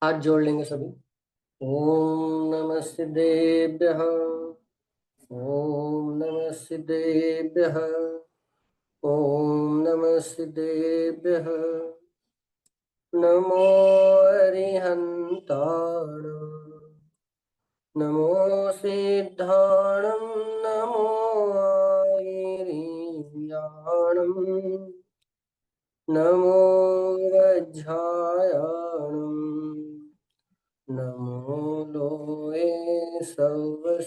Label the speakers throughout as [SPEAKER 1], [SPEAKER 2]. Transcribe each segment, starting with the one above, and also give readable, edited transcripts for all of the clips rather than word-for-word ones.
[SPEAKER 1] हाथ जोड़ लेंगे सभी। ओम नमः सिद्धेभ्यः। ओम नमः सिद्धेभ्यः। ओम नमः सिद्धेभ्यः। नमो अरिहन्ताणं। नमो सिद्धाणं। नमो आयर्याणं। नमो वज्झायाणं। नमो लोये सवसाहुरम्।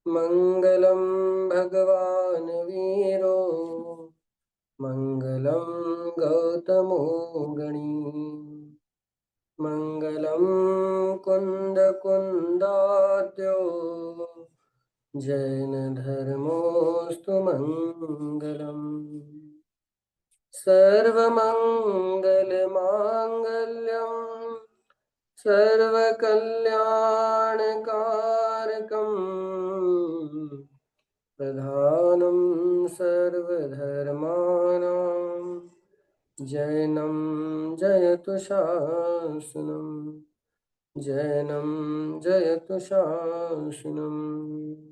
[SPEAKER 1] मङ्गलं भगवान् वीरो मङ्गलं गौतमो गणी। मङ्गलं कुन्दकुन्दाद्यो जैनधर्मोऽस्तु मङ्गलम्। सर्वमङ्गलमाङ्गल्यं सर्वकल्याणकारकं प्रधानं सर्वधर्माणां जैनं जयतु शासनं। जैनं जयतु शासनम्।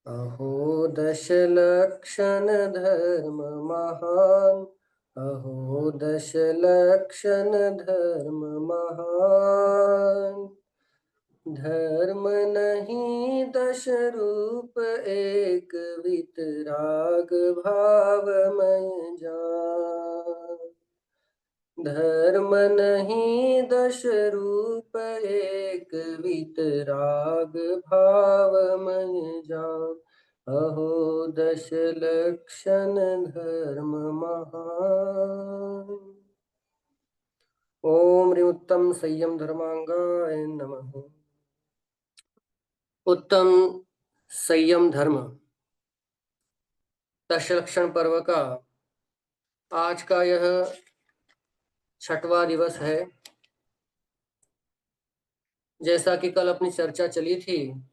[SPEAKER 1] अहो दशलक्षणधर्ममहान्। अहो दशलक्षणधर्ममहान्। धर्म नहीं दश रूप एक वितराग भावमय जान। धर्म नहीं दश रूप एक वितराग भावमय जान। अहो दश लक्षण धर्म महान। ओम ह्रीं उत्तम संयम धर्मांगाय नमः। उत्तम संयम धर्म दशलक्षण पर्व का आज का यह 6वां दिवस है। जैसा कि कल अपनी चर्चा चली थी,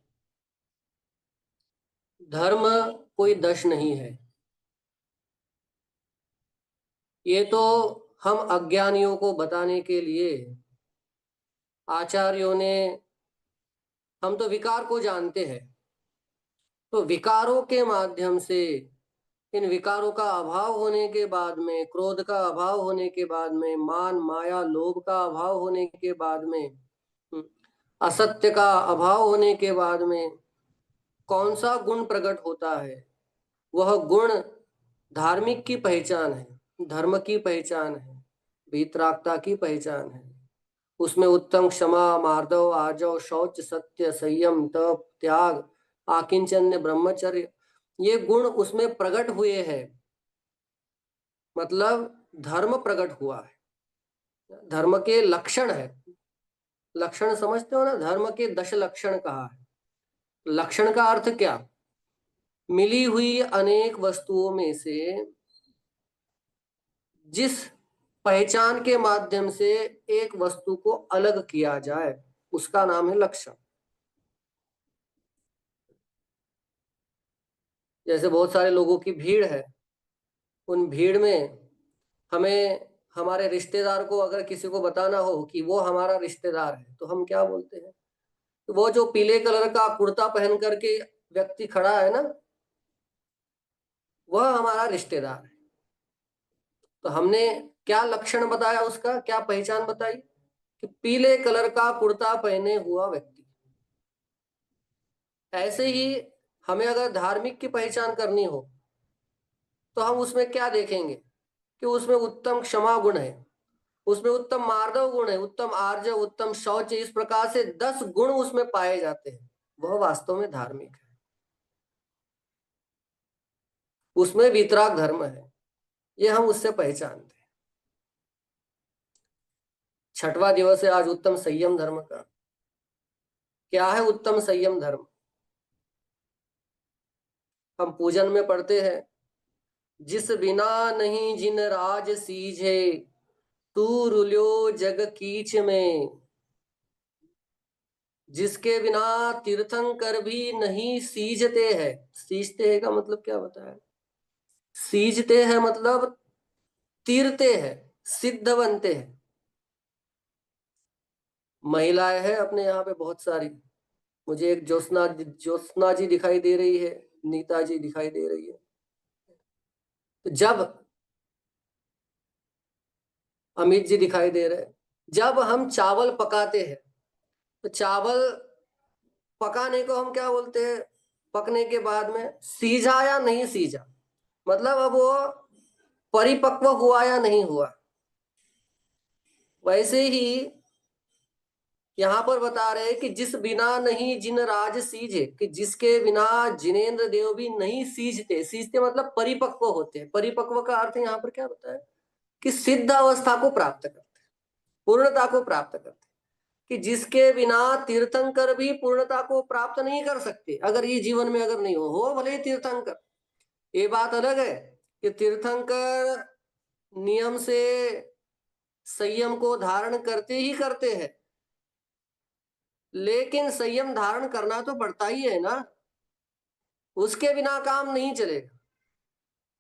[SPEAKER 1] धर्म कोई दश नहीं है। ये तो हम अज्ञानियों को बताने के लिए आचार्यों ने, हम तो विकार को जानते हैं, तो विकारों के माध्यम से, इन विकारों का अभाव होने के बाद में, क्रोध का अभाव होने के बाद में, मान माया लोभ का अभाव होने के बाद में, असत्य का अभाव होने के बाद में कौन सा गुण प्रकट होता है? वह गुण धार्मिक की पहचान है, धर्म की पहचान है, वीतरागता की पहचान है। उसमें उत्तम क्षमा, मार्दव, आर्जव, शौच, सत्य, संयम, तप, त्याग, आकिंचन्य, ब्रह्मचर्य, ये गुण उसमें प्रकट हुए हैं। मतलब धर्म प्रकट हुआ है, धर्म के लक्षण है। लक्षण समझते हो ना, धर्म के 10 लक्षण कहा है। लक्षण का अर्थ क्या? मिली हुई अनेक वस्तुओं में से जिस पहचान के माध्यम से एक वस्तु को अलग किया जाए, उसका नाम है लक्षण। जैसे बहुत सारे लोगों की भीड़ है, उन भीड़ में हमें हमारे रिश्तेदार को अगर किसी को बताना हो कि वो हमारा रिश्तेदार है, तो हम क्या बोलते हैं? तो वो जो पीले कलर का कुर्ता पहन करके व्यक्ति खड़ा है ना, वह हमारा रिश्तेदार है। तो हमने क्या लक्षण बताया, उसका क्या पहचान बताई? कि पीले कलर का कुर्ता पहने हुआ व्यक्ति। ऐसे ही हमें अगर धार्मिक की पहचान करनी हो तो हम उसमें क्या देखेंगे? कि उसमें उत्तम क्षमा गुण है, उसमें उत्तम मार्दव गुण है, उत्तम आर्जव, उत्तम शौच, इस प्रकार से 10 गुण उसमें पाए जाते हैं। वह वास्तव में धार्मिक है, उसमें वितराग धर्म है। ये हम उससे पहचानते हैं। 6वां दिवस है आज उत्तम संयम धर्म का। क्या है उत्तम संयम धर्म? हम पूजन में पढ़ते हैं, जिस बिना नहीं जिन राज सीझे, तू रुल्यो जग कीच में। जिसके बिना तीर्थंकर भी नहीं सीजते हैं। सीजते हैं का मतलब क्या बताया? सीजते हैं मतलब तीरते हैं, सिद्ध बनते हैं। महिलाएं हैं अपने यहाँ पे बहुत सारी। मुझे एक ज्योत्सना जी दिखाई दे रही है, नीता जी दिखाई दे रही है। तो जब अमित जी दिखाई दे रहे हैं, जब हम चावल पकाते हैं तो चावल पकाने को हम क्या बोलते हैं? पकने के बाद में सीझा या नहीं सीझा, मतलब अब वो परिपक्व हुआ या नहीं हुआ। वैसे ही यहां पर बता रहे हैं कि जिस बिना नहीं जिन राज सीझे, कि जिसके बिना जिनेंद्र देव भी नहीं सीझते। सीझते मतलब परिपक्व होते हैं। परिपक्व का अर्थ यहाँ पर क्या बताया? कि सिद्ध अवस्था को प्राप्त करते, पूर्णता को प्राप्त करते। कि जिसके बिना तीर्थंकर भी पूर्णता को प्राप्त नहीं कर सकते, अगर ये जीवन में अगर नहीं हो भले ही तीर्थंकर। ये बात अलग है कि तीर्थंकर नियम से संयम को धारण करते ही करते हैं, लेकिन संयम धारण करना तो पड़ता ही है ना, उसके बिना काम नहीं चलेगा।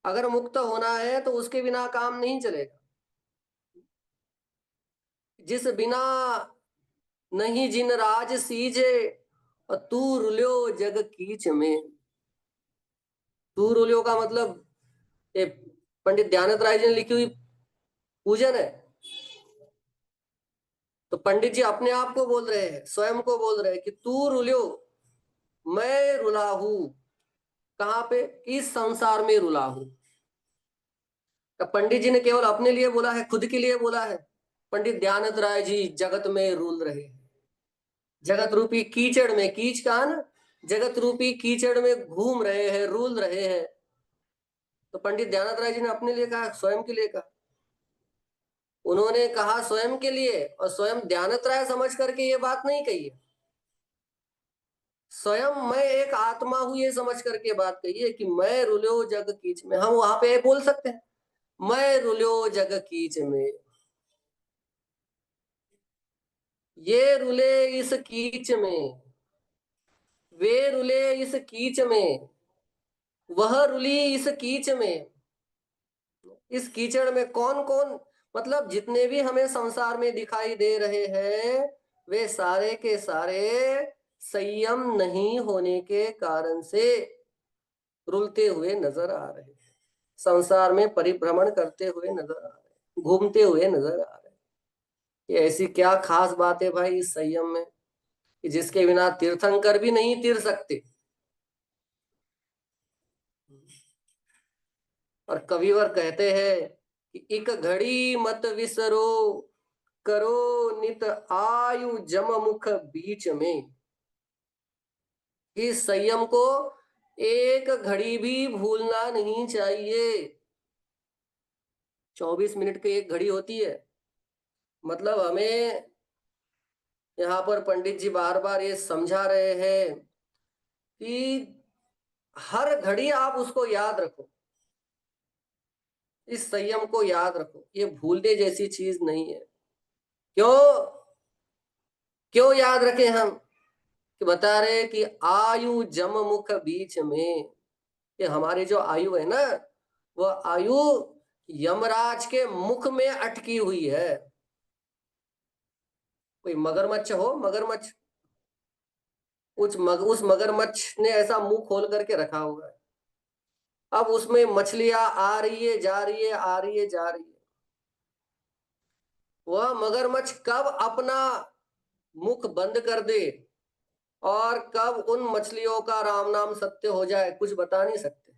[SPEAKER 1] अगर मुक्त होना है तो उसके बिना काम नहीं चलेगा। जिस बिना नहीं जिन राज सीजे, और तू रुल्यो जग कीच में। तू रुल्यो का मतलब ये पंडित ध्यानत राय जी ने लिखी हुई पूजन है। तो पंडित जी अपने आप को बोल रहे हैं, स्वयं को बोल रहे हैं कि तू रुल्यो, मैं रुला हूं। कहां पे? इस संसार में रुला हूं। तो पंडित जी ने केवल अपने लिए बोला है, खुद के लिए बोला है? पंडित ध्यानत राय जी जगत में रूल रहे हैं। जगत रूपी कीचड़ में, कीच का ना, जगत रूपी कीचड़ में घूम रहे हैं, रूल रहे हैं। तो पंडित ध्यानत राय जी ने अपने लिए कहा, स्वयं के लिए कहा? उन्होंने कहा स्वयं के लिए, और स्वयं ध्यानत राय समझ करके ये बात नहीं कही है। स्वयं मैं एक आत्मा हूं ये समझ करके बात कही है कि मैं रुल्यो जग कीच में। हम वहां पे बोल सकते हैं, मैं रुल्यो जग कीच में। ये रुले इस कीच में, वे रुले इस कीच में, वह रुली इस कीच में। इस कीचड़ में कौन कौन, मतलब जितने भी हमें संसार में दिखाई दे रहे हैं, वे सारे के सारे संयम नहीं होने के कारण से रुलते हुए नजर आ रहे हैं, संसार में परिभ्रमण करते हुए नजर आ रहे हैं, घूमते हुए नजर आ रहे हैं। ये ऐसी क्या खास बात है भाई इस संयम में, कि जिसके बिना तीर्थंकर भी नहीं तीर सकते। और कविवर कहते हैं कि एक घड़ी मत विसरो, करो नित आयु जम मुख बीच में। इस संयम को एक घड़ी भी भूलना नहीं चाहिए। 24 मिनट की एक घड़ी होती है। मतलब हमें यहाँ पर पंडित जी बार बार ये समझा रहे हैं कि हर घड़ी आप उसको याद रखो, इस संयम को याद रखो। ये भूलने जैसी चीज नहीं है। क्यों? क्यों याद रखें हम? कि बता रहे कि आयु जम मुख बीच में, कि हमारी जो आयु है ना, वह आयु यमराज के मुख में अटकी हुई है। कोई मगरमच्छ हो, मगरमच्छ, उस मगरमच्छ ने ऐसा मुंह खोल करके रखा हुआ है। अब उसमें मछलियां आ रही है, जा रही है, आ रही है, जा रही है। वह मगरमच्छ कब अपना मुख बंद कर दे और कब उन मछलियों का राम नाम सत्य हो जाए, कुछ बता नहीं सकते।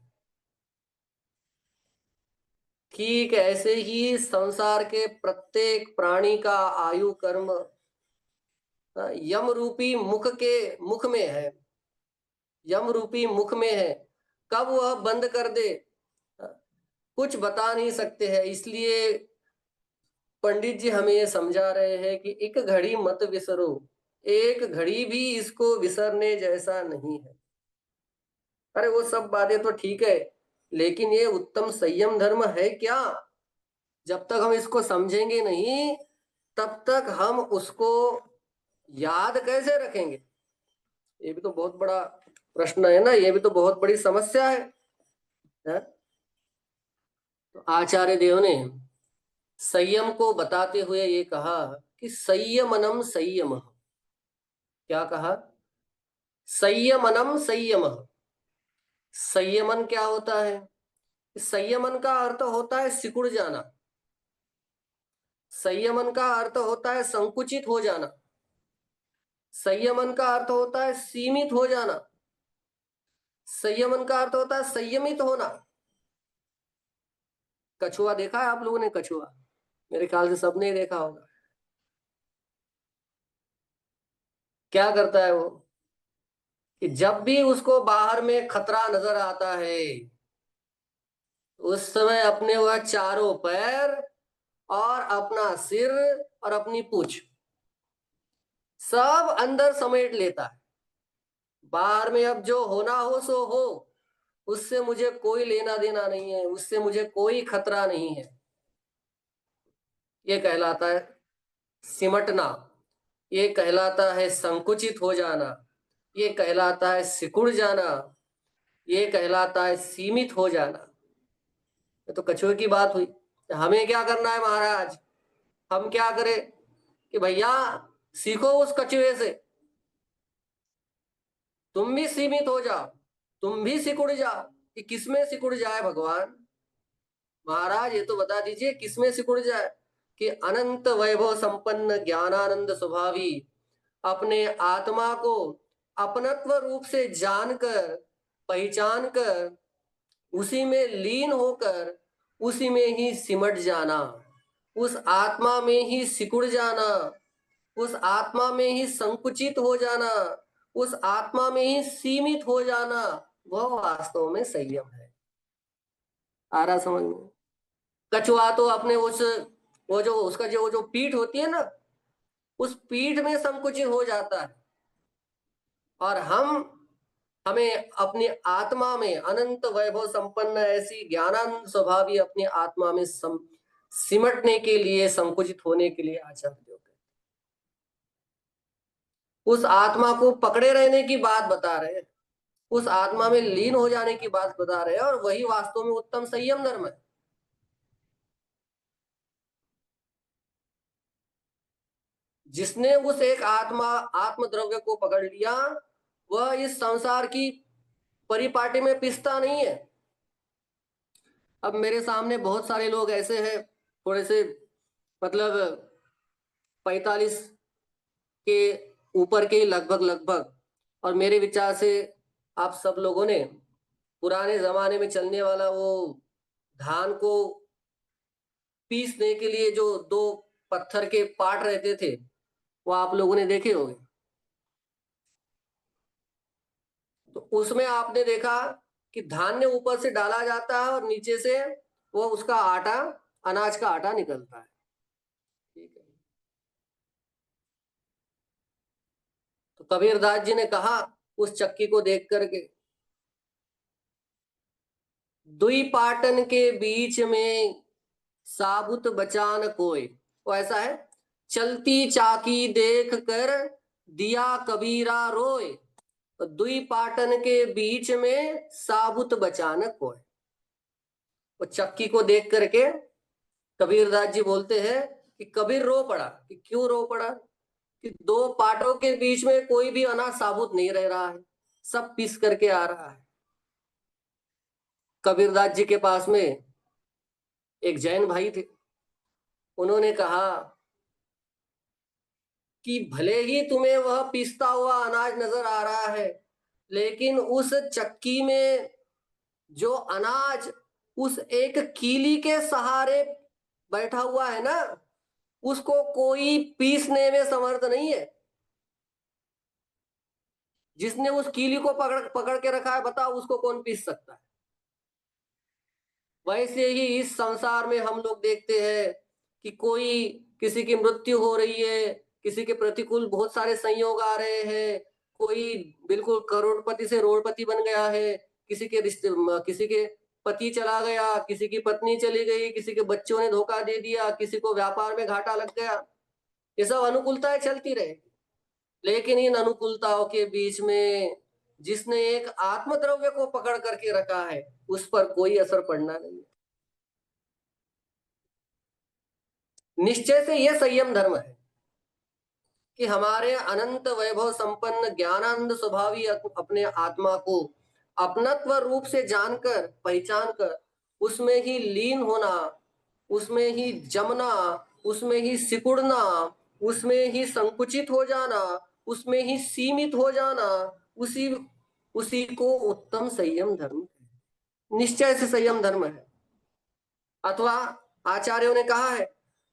[SPEAKER 1] ठीक ऐसे ही संसार के प्रत्येक प्राणी का आयु कर्म यम रूपी मुख में है, यम रूपी मुख में है। कब वह बंद कर दे कुछ बता नहीं सकते हैं। इसलिए पंडित जी हमें ये समझा रहे हैं कि एक घड़ी मत विसरो, एक घड़ी भी इसको विसरने जैसा नहीं है। अरे वो सब बातें तो ठीक है, लेकिन ये उत्तम संयम धर्म है क्या? जब तक हम इसको समझेंगे नहीं, तब तक हम उसको याद कैसे रखेंगे? ये भी तो बहुत बड़ा प्रश्न है ना, ये भी तो बहुत बड़ी समस्या है। तो आचार्य देव ने संयम को बताते हुए ये कहा कि संयमनम संयम। क्या कहा? संयमनम संयम। संयमन क्या होता है? संयमन का अर्थ होता है सिकुड़ जाना। संयमन का अर्थ होता है संकुचित हो जाना। संयमन का अर्थ होता है सीमित हो जाना। संयमन का अर्थ होता है संयमित होना। कछुआ देखा है आप लोगों ने? कछुआ मेरे ख्याल से सबने ही देखा होगा। क्या करता है वो कि जब भी उसको बाहर में खतरा नजर आता है, उस समय अपने वह चारों पैर और अपना सिर और अपनी पूंछ सब अंदर समेट लेता है। बाहर में अब जो होना हो सो हो, उससे मुझे कोई लेना देना नहीं है, उससे मुझे कोई खतरा नहीं है। ये कहलाता है सिमटना। ये कहलाता है संकुचित हो जाना। ये कहलाता है सिकुड़ जाना। ये कहलाता है सीमित हो जाना। ये तो कछुए की बात हुई। हमें क्या करना है महाराज? हम क्या करें कि भैया सीखो उस कछुए से, तुम भी सीमित हो जाओ, तुम भी सिकुड़ जाओ। कि किसमें सिकुड़ जाए भगवान? महाराज ये तो बता दीजिए किसमें सिकुड़ जाए? कि अनंत वैभव संपन्न ज्ञानानंद स्वभावी अपने आत्मा को अपनत्व रूप से जानकर, पहचान कर, उसी में लीन होकर, उसी में ही सिमट जाना, उस आत्मा में ही सिकुड़ जाना, उस आत्मा में ही संकुचित हो जाना, उस आत्मा में ही सीमित हो जाना, वह वास्तव में संयम है। आ रहा समझ में? कछुआ तो अपने उस वो जो उसका जो पीठ होती है ना, उस पीठ में संकुचित हो जाता है। और हमें अपनी आत्मा में अनंत वैभव संपन्न ऐसी ज्ञानानंद स्वभावी अपनी आत्मा में सिमटने के लिए, संकुचित होने के लिए आचार्य योग है। उस आत्मा को पकड़े रहने की बात बता रहे हैं, उस आत्मा में लीन हो जाने की बात बता रहे हैं, और वही वास्तव में उत्तम संयम धर्म है। जिसने उस एक आत्म द्रव्य को पकड़ लिया, वह इस संसार की परिपाटी में पिसता नहीं है। अब मेरे सामने बहुत सारे लोग ऐसे हैं, थोड़े से मतलब 45 के ऊपर के लगभग लगभग, और मेरे विचार से आप सब लोगों ने पुराने जमाने में चलने वाला वो धान को पीसने के लिए जो दो पत्थर के पार्ट रहते थे, वो आप लोगों ने देखे होंगे। तो उसमें आपने देखा कि धान्य ऊपर से डाला जाता है और नीचे से वो उसका आटा, अनाज का आटा निकलता है। ठीक है। तो कबीरदास जी ने कहा उस चक्की को देख करके, दुई पाटन के बीच में साबुत बचान कोय। वो ऐसा है, चलती चाकी देख कर दिया कबीरा रोय, तो दुई पाटन के बीच में साबुत बचान कोय। वो चक्की को देख करके कबीरदास जी बोलते हैं कि कबीर रो पड़ा। कि क्यों रो पड़ा? कि दो पाटों के बीच में कोई भी अनाज साबुत नहीं रह रहा है, सब पीस करके आ रहा है। कबीरदास जी के पास में एक जैन भाई थे। उन्होंने कहा कि भले ही तुम्हें वह पिसता हुआ अनाज नजर आ रहा है, लेकिन उस चक्की में जो अनाज उस एक कीली के सहारे बैठा हुआ है ना, उसको कोई पीसने में समर्थ नहीं है। जिसने उस कीली को पकड़ पकड़ के रखा है, बताओ उसको कौन पीस सकता है? वैसे ही इस संसार में हम लोग देखते हैं कि कोई, किसी की मृत्यु हो रही है, किसी के प्रतिकूल बहुत सारे संयोग आ रहे हैं, कोई बिल्कुल करोड़पति से रोड़पति बन गया है, किसी के रिश्ते, किसी के पति चला गया, किसी की पत्नी चली गई, किसी के बच्चों ने धोखा दे दिया, किसी को व्यापार में घाटा लग गया। ये सब अनुकूलताएं चलती रहे, लेकिन इन अनुकूलताओं के बीच में जिसने एक आत्मद्रव्य को पकड़ करके रखा है, उस पर कोई असर पड़ना नहीं है। निश्चय से यह संयम धर्म है कि हमारे अनंत वैभव संपन्न ज्ञानानंद स्वभावी अपने आत्मा को अपनत्व रूप से जानकर पहचान कर उसमें ही लीन होना, उसमें ही जमना, उसमें ही सिकुड़ना, उसमें ही संकुचित हो जाना, उसमें ही सीमित हो जाना, उसी उसी को उत्तम संयम धर्म, निश्चय से संयम धर्म है। अथवा आचार्यों ने कहा है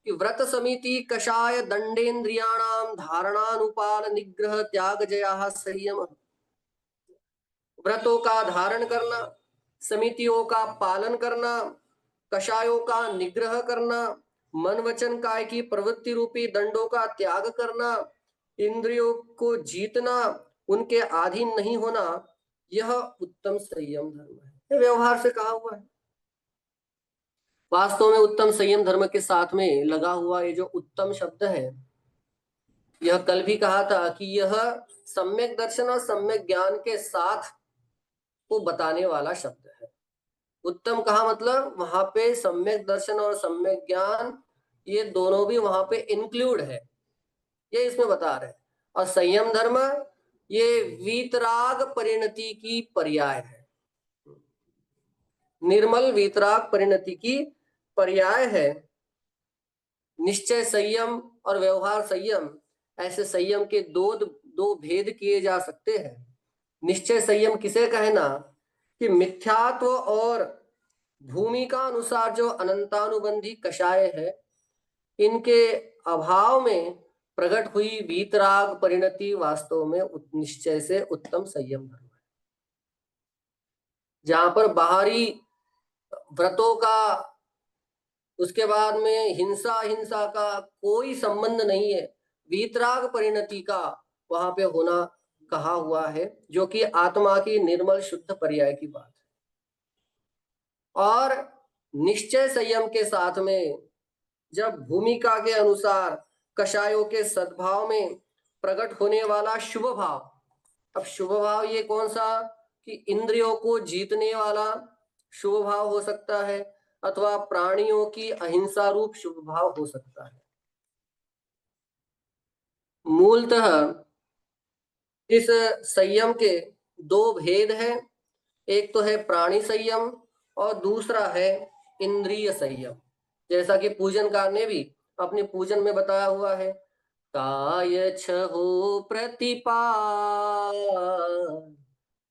[SPEAKER 1] कि व्रत समिति कषाय दंडेन्द्रियाणाम धारणानुपाल निग्रह त्याग जया संयम। व्रतों का धारण करना, समितियों का पालन करना, कषायों का निग्रह करना, मन वचन काय की प्रवृत्ति रूपी दंडों का त्याग करना, इंद्रियों को जीतना, उनके अधीन नहीं होना, यह उत्तम संयम धर्म है। ये व्यवहार से कहा हुआ है। वास्तव में उत्तम संयम धर्म के साथ में लगा हुआ ये जो उत्तम शब्द है, यह कल भी कहा था कि यह सम्यक दर्शन और सम्यक ज्ञान के साथ को बताने वाला शब्द है। उत्तम कहा मतलब वहां पे सम्यक दर्शन और सम्यक ज्ञान ये दोनों भी वहां पे इंक्लूड है, ये इसमें बता रहे हैं। और संयम धर्म ये वीतराग परिणति की पर्याय है, निर्मल वीतराग परिणति की पर्याय है। निश्चय संयम और व्यवहार संयम, ऐसे संयम के दो भेद किए जा सकते हैं। निश्चय संयम किसे कहना कि मिथ्यात्व और भूमिका अनुसार जो अनंतानुबंधी कषाय है, इनके अभाव में प्रकट हुई वीतराग परिणति वास्तव में निश्चय से उत्तम संयम धर्म है। जहां पर बाहरी व्रतों का, उसके बाद में हिंसा का कोई संबंध नहीं है, वीतराग परिणति का वहां पे होना कहा हुआ है, जो कि आत्मा की निर्मल शुद्ध पर्याय की बात है। और निश्चय संयम के साथ में जब भूमिका के अनुसार कषायों के सद्भाव में प्रकट होने वाला शुभ भाव, अब शुभ भाव ये कौन सा कि इंद्रियों को जीतने वाला शुभ भाव हो सकता है, अथवा प्राणियों की अहिंसा रूप शुभ भाव हो सकता है। मूलतः इस संयम के दो भेद हैं, एक तो है प्राणी संयम और दूसरा है इंद्रिय संयम। जैसा कि पूजनकार ने भी अपने पूजन में बताया हुआ है, काय छहो प्रतिपाल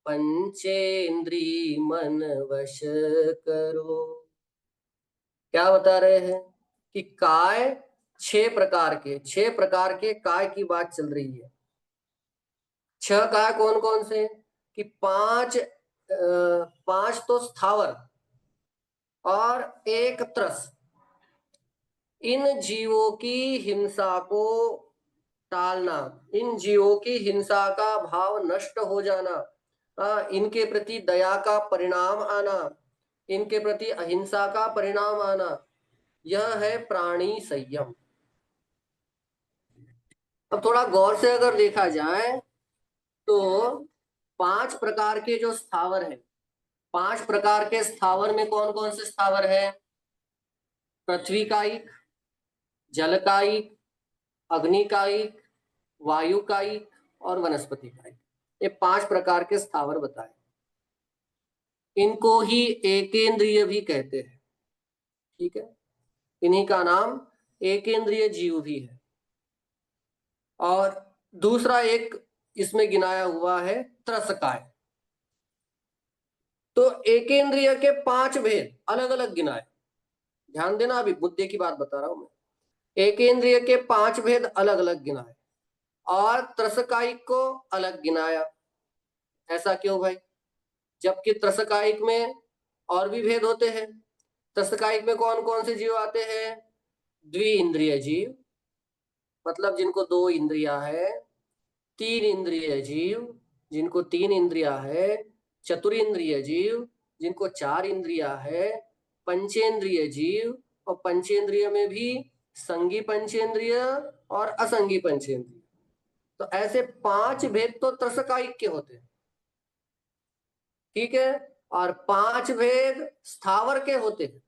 [SPEAKER 1] पंचेंद्री मन वश करो। क्या बता रहे हैं कि काय छह प्रकार के काय की बात चल रही है। छह काय कौन कौन से कि पांच तो स्थावर और एक त्रस, इन जीवों की हिंसा को टालना, इन जीवों की हिंसा का भाव नष्ट हो जाना, इनके प्रति दया का परिणाम आना, इनके प्रति अहिंसा का परिणाम आना, यह है प्राणी संयम। अब थोड़ा गौर से अगर देखा जाए तो पांच प्रकार के जो स्थावर हैं, पांच प्रकार के स्थावर में कौन कौन से स्थावर है? पृथ्वी कायिक, जल कायिक, अग्नि कायिक, वायु कायिक और वनस्पति कायिक, ये पांच प्रकार के स्थावर बताए। इनको ही एकेंद्रिय भी कहते हैं, ठीक है, इन्हीं का नाम एकेंद्रिय जीव भी है। और दूसरा एक इसमें गिनाया हुआ है त्रसकाय। तो एकेंद्रिय के पांच भेद अलग अलग गिनाए, ध्यान देना, अभी मुद्दे की बात बता रहा हूं मैं। एकेंद्रिय के पांच भेद अलग अलग गिनाए और त्रसकायिक को अलग गिनाया। ऐसा क्यों भाई? जबकि त्रसकायिक में और भी भेद होते हैं। त्रसकायिक में कौन कौन से जीव आते हैं? द्विइंद्रिय जीव, मतलब जिनको दो इंद्रियां है। तीन इंद्रिय जीव, जिनको तीन इंद्रियां है। चतुरिंद्रिय जीव, जिनको चार इंद्रियां है। पंचेंद्रिय जीव, और पंचेंद्रिय में भी संगी पंचेंद्रिय और असंगी पंचेंद्रिय। तो ऐसे पांच भेद तो त्रसकायिक के होते हैं, ठीक है, और पांच भेद स्थावर के होते हैं।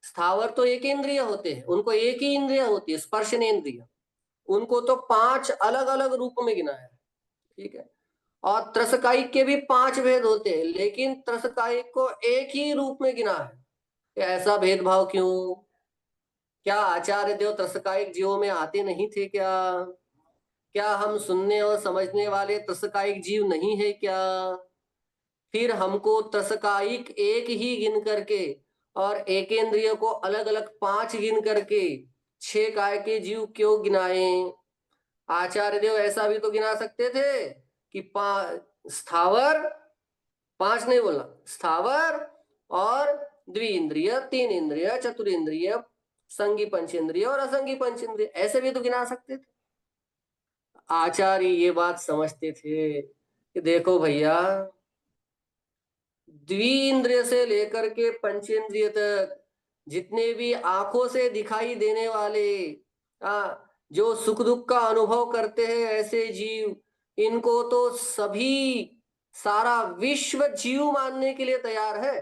[SPEAKER 1] स्थावर तो एक इंद्रिय होते हैं, उनको एक ही इंद्रिय होती है, स्पर्शनेन्द्रिय। उनको तो 5 अलग अलग रूप में गिनाया है, ठीक है। और त्रसकायिक के भी 5 भेद होते हैं, लेकिन त्रसकायिक को एक ही रूप में गिना है। ऐसा भेदभाव क्यों? क्या आचार्य देव त्रसकायिक जीवों में आते नहीं थे क्या? क्या हम सुनने और समझने वाले त्रसकायिक जीव नहीं है क्या? फिर हमको त्रसकायिक एक ही गिन करके और एकेंद्रिय को अलग अलग 5 गिन करके 6 काय के जीव क्यों गिनाए? आचार्य देव ऐसा भी तो गिना सकते थे कि स्थावर, 5 नहीं बोलना, स्थावर और द्विइंद्रिय, 3 इंद्रिय, चतुरिंद्रिय, संगी पंचेंद्रिय और असंगी पंचेंद्रिय, ऐसे भी तो गिना सकते थे। आचार्य ये बात समझते थे कि देखो भैया, द्विइंद्रिय से लेकर के पंचेंद्रिय तक जितने भी आंखों से दिखाई देने वाले जो सुख दुख का अनुभव करते हैं ऐसे जीव, इनको तो सभी सारा विश्व जीव मानने के लिए तैयार है।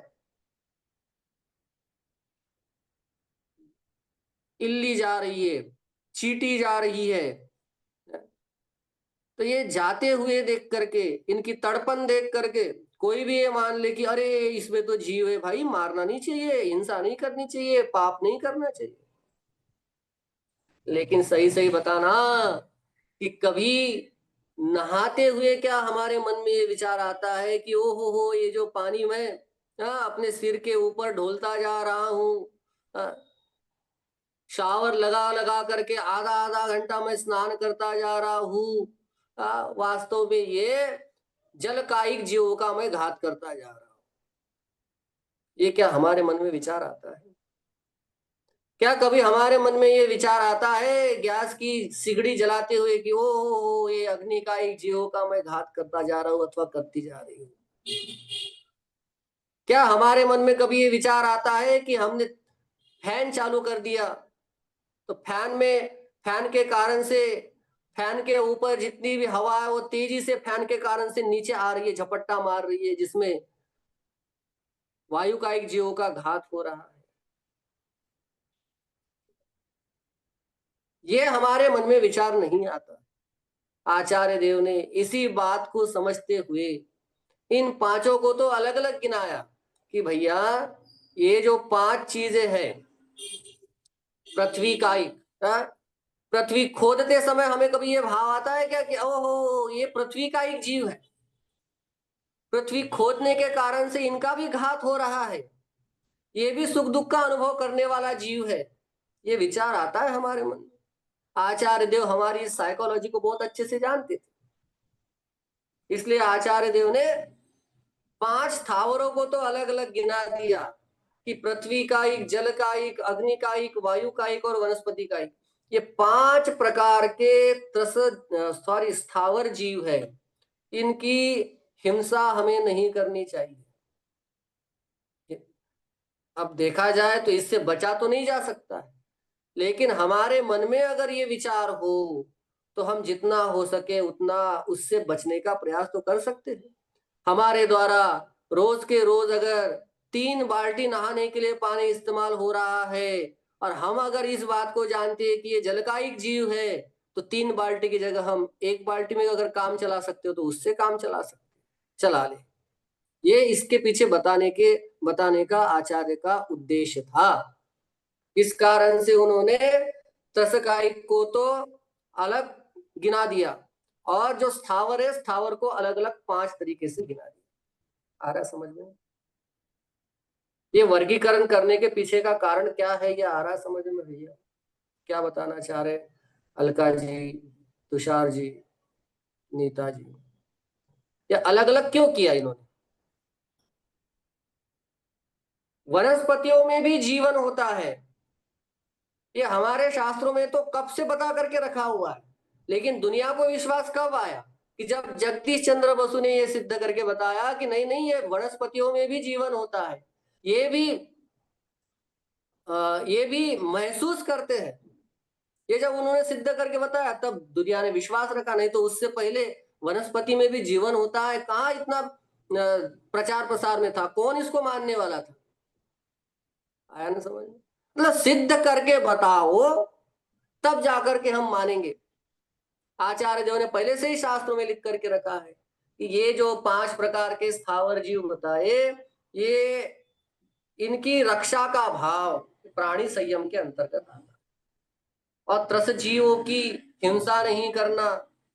[SPEAKER 1] इल्ली जा रही है, चींटी जा रही है, तो ये जाते हुए देख करके, इनकी तड़पन देख करके कोई भी ये मान ले कि अरे इसमें तो जीव है, भाई मारना नहीं चाहिए, हिंसा नहीं करनी चाहिए, पाप नहीं करना चाहिए। लेकिन सही सही बताना कि कभी नहाते हुए क्या हमारे मन में ये विचार आता है कि ओ हो ये जो पानी मैं अपने सिर के ऊपर ढोलता जा रहा हूं, शावर लगा लगा करके आधा आधा घंटा मैं स्नान करता जा रहा हूँ, वास्तव में ये जलकायिक जीवों का मैं घात करता जा रहा हूं। ये क्या हमारे मन में विचार आता है? क्या कभी हमारे मन में ये विचार आता है गैस की सिगड़ी जलाते हुए कि ओ हो ये अग्निकायिक जीवों का मैं घात करता जा रहा हूं अथवा करती जा रही हूँ? क्या हमारे मन में कभी ये विचार आता है कि हमने फैन चालू कर दिया तो फैन के कारण से फैन के ऊपर जितनी भी हवा है वो तेजी से फैन के कारण से नीचे आ रही है, झपट्टा मार रही है, जिसमें वायुकायिक जीवों का घात हो रहा है? ये हमारे मन में विचार नहीं आता। आचार्य देव ने इसी बात को समझते हुए इन 5 को तो अलग अलग गिनाया कि भैया ये जो 5 चीजें हैं, पृथ्वी कायिक, पृथ्वी खोदते समय हमें कभी ये भाव आता है क्या कि ओहो ये पृथ्वी का एक जीव है, पृथ्वी खोदने के कारण से इनका भी घात हो रहा है, ये भी सुख दुख का अनुभव करने वाला जीव है? ये विचार आता है हमारे मन में? आचार्य देव हमारी साइकोलॉजी को बहुत अच्छे से जानते थे, इसलिए आचार्य देव ने 5 स्थावरों को तो अलग अलग गिना दिया कि पृथ्वी कायिक, जल कायिक, अग्नि कायिक, वायु कायिक और वनस्पति कायिक, ये 5 प्रकार के स्थावर जीव है, इनकी हिंसा हमें नहीं करनी चाहिए। अब देखा जाए तो इससे बचा तो नहीं जा सकता है, लेकिन हमारे मन में अगर ये विचार हो तो हम जितना हो सके उतना उससे बचने का प्रयास तो कर सकते हैं। हमारे द्वारा रोज के रोज अगर 3 बाल्टी नहाने के लिए पानी इस्तेमाल हो रहा है और हम अगर इस बात को जानते हैं कि ये जलकायिक जीव है, तो 3 बाल्टी की जगह हम 1 बाल्टी में अगर काम चला सकते हो तो उससे काम चला ले। ये इसके पीछे बताने का आचार्य का उद्देश्य था। इस कारण से उन्होंने त्रसकायिक को तो अलग गिना दिया और जो स्थावर है स्थावर को अलग अलग 5 तरीके से गिना दिया। आ रहा समझ में? ये वर्गीकरण करने के पीछे का कारण क्या है, ये आ रहा समझ में भैया? क्या बताना चाह रहे अलका जी, तुषार जी, नीता जी? ये अलग अलग क्यों किया इन्होंने? वनस्पतियों में भी जीवन होता है, ये हमारे शास्त्रों में तो कब से बता करके रखा हुआ है, लेकिन दुनिया को विश्वास कब आया कि जब जगदीश चंद्र बसु ने यह सिद्ध करके बताया कि नहीं नहीं ये वनस्पतियों में भी जीवन होता है, ये भी महसूस करते हैं। ये जब उन्होंने सिद्ध करके बताया तब दुनिया ने विश्वास रखा, नहीं तो उससे पहले वनस्पति में भी जीवन होता है कहाँ इतना प्रचार प्रसार में था, कौन इसको मानने वाला था? आया ना समझ में? मतलब सिद्ध करके बताओ, तब जाकर के हम मानेंगे। आचार्य देव ने पहले से ही शास्त्रों में लिख करके रखा है कि ये जो 5 प्रकार के स्थावर जीव बताए, ये इनकी रक्षा का भाव प्राणी संयम के अंतर्गत आता है। और त्रस जीवों की हिंसा नहीं करना,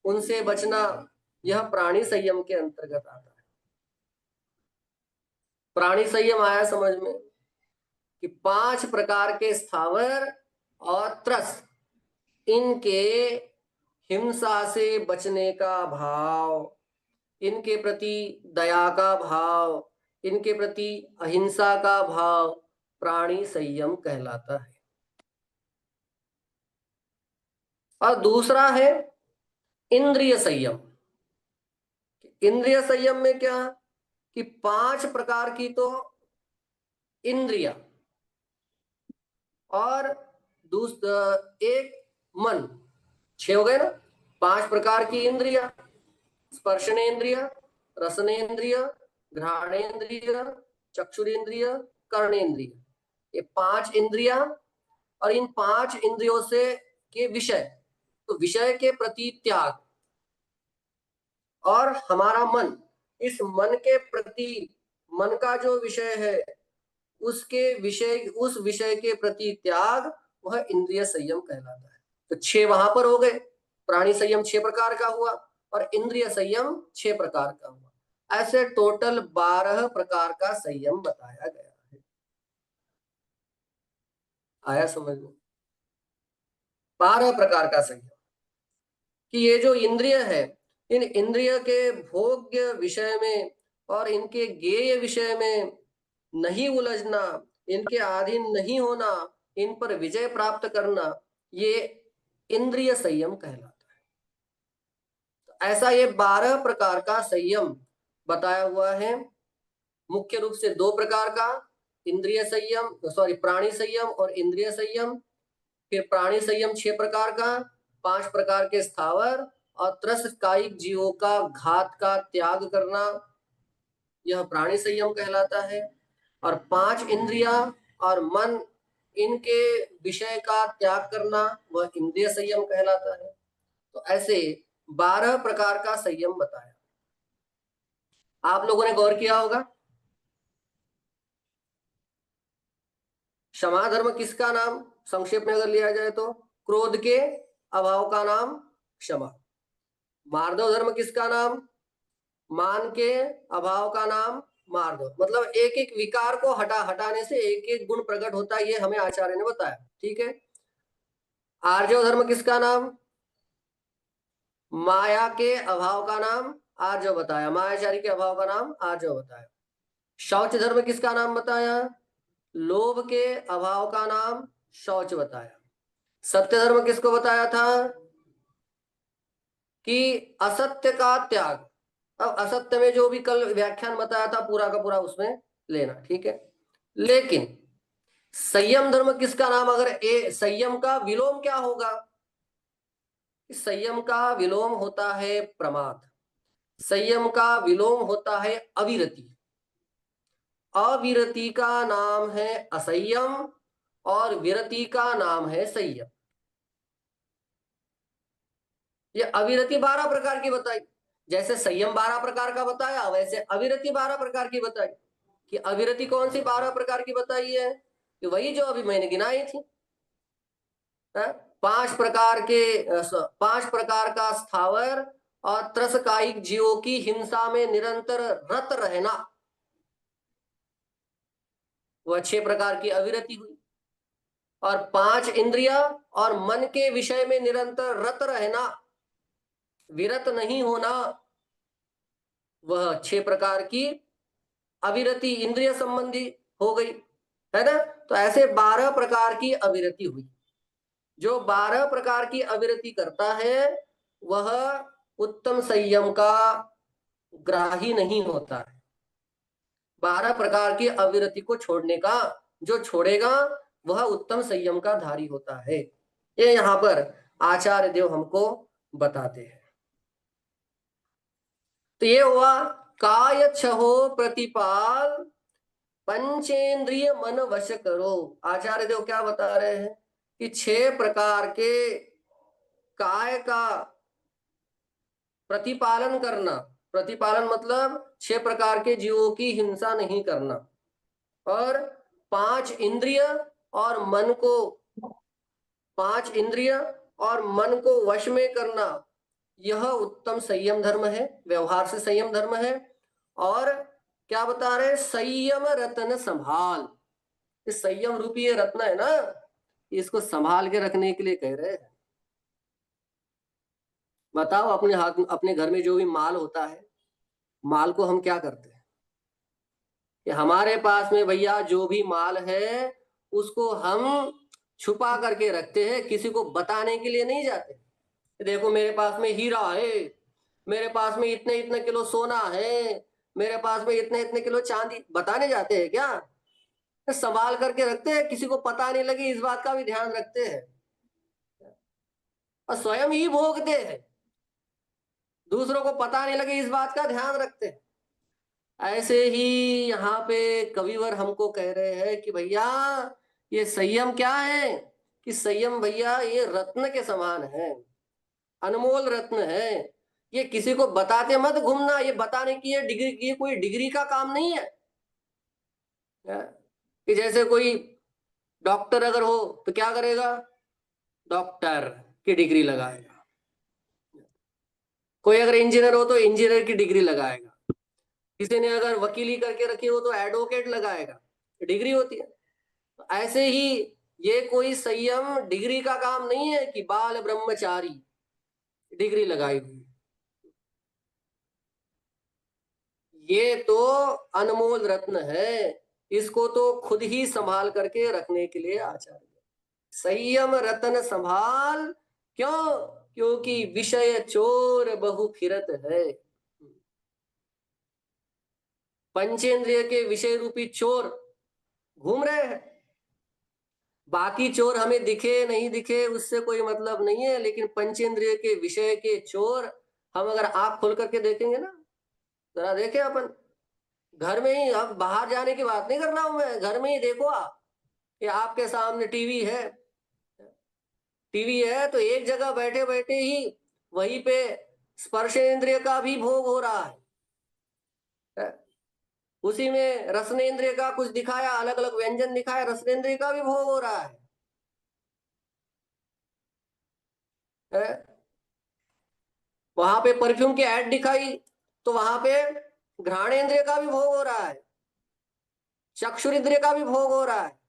[SPEAKER 1] उनसे बचना, यह प्राणी संयम के अंतर्गत आता है। प्राणी संयम आया समझ में कि 5 प्रकार के स्थावर और त्रस, इनके हिंसा से बचने का भाव, इनके प्रति दया का भाव, इनके प्रति अहिंसा का भाव प्राणी संयम कहलाता है। और दूसरा है इंद्रिय संयम। इंद्रिय संयम में क्या कि 5 प्रकार की तो इंद्रिया और एक मन, 6 हो गए ना। 5 प्रकार की इंद्रिया, स्पर्शनेन्द्रिय, रसनेन्द्रिय, घ्राणेन्द्रिय, चक्षुरेन्द्रिय, कर्णेन्द्रिय, ये 5 इंद्रिया। और इन 5 इंद्रियों से के विषय, तो विषय के प्रति त्याग, और हमारा मन, इस मन के प्रति, मन का जो विषय है उसके विषय, उस विषय के प्रति त्याग, वह इंद्रिय संयम कहलाता है। तो 6 वहां पर हो गए। प्राणी संयम 6 प्रकार का हुआ और इंद्रिय संयम 6 प्रकार का हुआ। ऐसे टोटल 12 प्रकार का संयम बताया गया है। आया समझ में? 12 प्रकार का संयम कि ये जो इंद्रिय है, इन इंद्रिय के भोग्य विषय में और इनके ज्ञेय विषय में नहीं उलझना, इनके अधीन नहीं होना, इन पर विजय प्राप्त करना, ये इंद्रिय संयम कहलाता है। तो ऐसा ये 12 प्रकार का संयम बताया हुआ है। मुख्य रूप से 2 प्रकार का, इंद्रिय संयम, सॉरी प्राणी संयम और इंद्रिय संयम। फिर प्राणी संयम 6 प्रकार का, 5 प्रकार के स्थावर और त्रस कायिक जीवों का घात का त्याग करना, यह प्राणी संयम कहलाता है। और 5 इंद्रिया और मन, इनके विषय का त्याग करना, वह इंद्रिय संयम कहलाता है। तो ऐसे 12 प्रकार का संयम बताया। आप लोगों ने गौर किया होगा। क्षमा धर्म किसका नाम, संक्षेप में अगर लिया जाए तो क्रोध के अभाव का नाम क्षमा। मार्दव धर्म किसका नाम, मान के अभाव का नाम मार्दव। मतलब एक एक विकार को हटाने से एक एक गुण प्रकट होता है, ये हमें आचार्य ने बताया। ठीक है। आर्जव धर्म किसका नाम, माया के अभाव का नाम आर्जव बताया, मायाचारी के अभाव का नाम आर्जव बताया। शौच धर्म किसका नाम बताया, लोभ के अभाव का नाम शौच बताया। सत्य धर्म किसको बताया था कि असत्य का त्याग। अब असत्य में जो भी कल व्याख्यान बताया था पूरा का पूरा उसमें लेना, ठीक है। लेकिन संयम धर्म किसका नाम, अगर संयम का विलोम क्या होगा, संयम का विलोम होता है प्रमाद, संयम का विलोम होता है अविरति, अविरति का नाम है असंयम और विरति का नाम है संयम। ये अविरति 12 प्रकार की बताई, जैसे संयम 12 प्रकार का बताया, वैसे अविरति 12 प्रकार की बताई। कि अविरति कौन सी 12 प्रकार की बताई है, कि वही जो अभी मैंने गिनाई थी। 5 प्रकार के 5 प्रकार का स्थावर और त्रसकायिक जीवों की हिंसा में निरंतर रत रहना, वह 6 प्रकार की अविरति हुई। और 5 इंद्रिया और मन के विषय में निरंतर रत रहना, विरत नहीं होना, वह 6 प्रकार की अविरति इंद्रिय संबंधी हो गई, है ना। तो ऐसे 12 प्रकार की अविरति हुई। जो 12 प्रकार की अविरति करता है वह उत्तम संयम का ग्राही नहीं होता है। 12 प्रकार की अविरति को छोड़ने का, जो छोड़ेगा वह उत्तम संयम का धारी होता है। ये यहां पर आचार्य देव हमको बताते हैं। तो ये हुआ काय छहो प्रतिपाल पंचेंद्रिय मन वश करो। आचार्य देव क्या बता रहे हैं कि 6 प्रकार के काय का प्रतिपालन करना। प्रतिपालन मतलब 6 प्रकार के जीवों की हिंसा नहीं करना, और 5 इंद्रिय और मन को 5 इंद्रिय और मन को वश में करना, यह उत्तम संयम धर्म है, व्यवहार से संयम धर्म है। और क्या बता रहे, संयम रत्न संभाल। इस संयम रूपी ये रत्न है ना, इसको संभाल के रखने के लिए कह रहे हैं। बताओ, अपने हाथ अपने घर में जो भी माल होता है, माल को हम क्या करते हैं कि हमारे पास में भैया जो भी माल है उसको हम छुपा करके रखते हैं, किसी को बताने के लिए नहीं जाते। देखो मेरे पास में हीरा है, मेरे पास में इतने इतने किलो सोना है, मेरे पास में इतने इतने किलो चांदी, बताने जाते हैं क्या? संभाल करके रखते हैं, किसी को पता नहीं लगे इस बात का भी ध्यान रखते हैं, और स्वयं ही भोगते हैं, दूसरों को पता नहीं लगे इस बात का ध्यान रखते हैं। ऐसे ही यहाँ पे कविवर हमको कह रहे हैं कि भैया ये संयम क्या है, कि संयम भैया ये रत्न के समान है, अनमोल रत्न है। ये किसी को बताते मत घूमना, ये बताने की ये डिग्री, ये कोई डिग्री का काम नहीं है। कि जैसे कोई डॉक्टर अगर हो तो क्या करेगा, डॉक्टर की डिग्री लगाएगा, कोई अगर इंजीनियर हो तो इंजीनियर की डिग्री लगाएगा, किसी ने अगर वकीली करके रखी हो तो एडवोकेट लगाएगा, डिग्री होती है। ऐसे ही ये कोई संयम डिग्री का काम नहीं है कि बाल ब्रह्मचारी डिग्री लगाई हुई, ये तो अनमोल रत्न है, इसको तो खुद ही संभाल करके रखने के लिए आचार्य संयम रतन संभाल। क्यों? क्योंकि विषय चोर बहु फिरत है। पंचेंद्रिय के विषय रूपी चोर घूम रहे हैं, बाकी चोर हमें दिखे नहीं दिखे उससे कोई मतलब नहीं है, लेकिन पंचेंद्रिय के विषय के चोर हम अगर आंख खोल करके देखेंगे ना, जरा देखें अपन घर में ही, अब बाहर जाने की बात नहीं कर रहा हूं मैं, घर में ही देखो आप कि आपके सामने टीवी है, टीवी है तो एक जगह बैठे बैठे ही वहीं पे स्पर्शेंद्रिय का भी भोग हो रहा है। उसी में रसनेन्द्रिय का कुछ दिखाया, अलग अलग व्यंजन दिखाया, रसनेन्द्रिय का भी भोग हो रहा है। वहां पे परफ्यूम की एड दिखाई तो वहां पे घ्राणेन्द्रिय का भी भोग हो रहा है, चक्षुरिंद्रिय का भी भोग हो रहा है।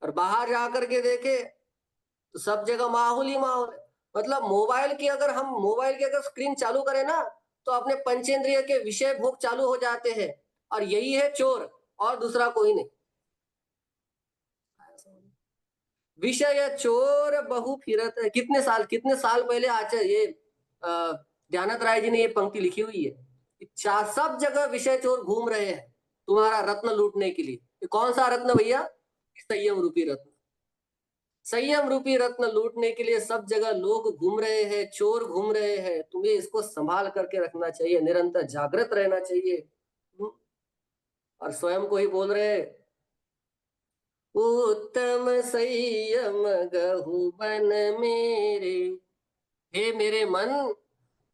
[SPEAKER 1] और बाहर जाकर के देखे तो सब जगह माहौल ही माहौल है। मतलब मोबाइल की अगर स्क्रीन चालू करें ना, तो अपने पंचेंद्रिय के विषय भोग चालू हो जाते हैं, और यही है चोर, और दूसरा कोई नहीं। विषय चोर बहु फिरत है। कितने साल पहले आचार्य ये ध्यानत राय जी ने ये पंक्ति लिखी हुई है कि सब जगह विषय चोर घूम रहे हैं तुम्हारा रत्न लूटने के लिए। ये कौन सा रत्न भैया? संयम रूपी रत्न। संयम रूपी रत्न लूटने के लिए सब जगह लोग घूम रहे हैं, चोर घूम रहे हैं, तुम्हें इसको संभाल करके रखना चाहिए, निरंतर जागृत रहना चाहिए। और स्वयं को ही बोल रहे हैं, उत्तम संयम गहु बन मेरे, हे मेरे मन,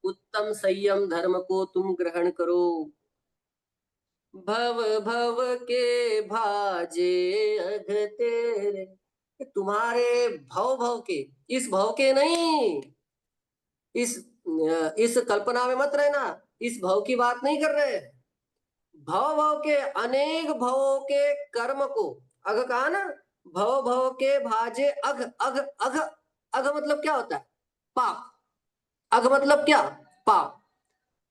[SPEAKER 1] उत्तम संयम धर्म को तुम ग्रहण करो। भव भव के भाजे अघ तेरे, तुम्हारे भव भव के, इस भव के नहीं, इस इस कल्पना में मत रहना, इस भव की बात नहीं कर रहे। भव भव के, अनेक भवों के कर्म को, अघ कहा ना, भव भव के भाजे अघ, अघ अघ, अघ मतलब क्या होता है? पाप। अघ मतलब क्या? पाप।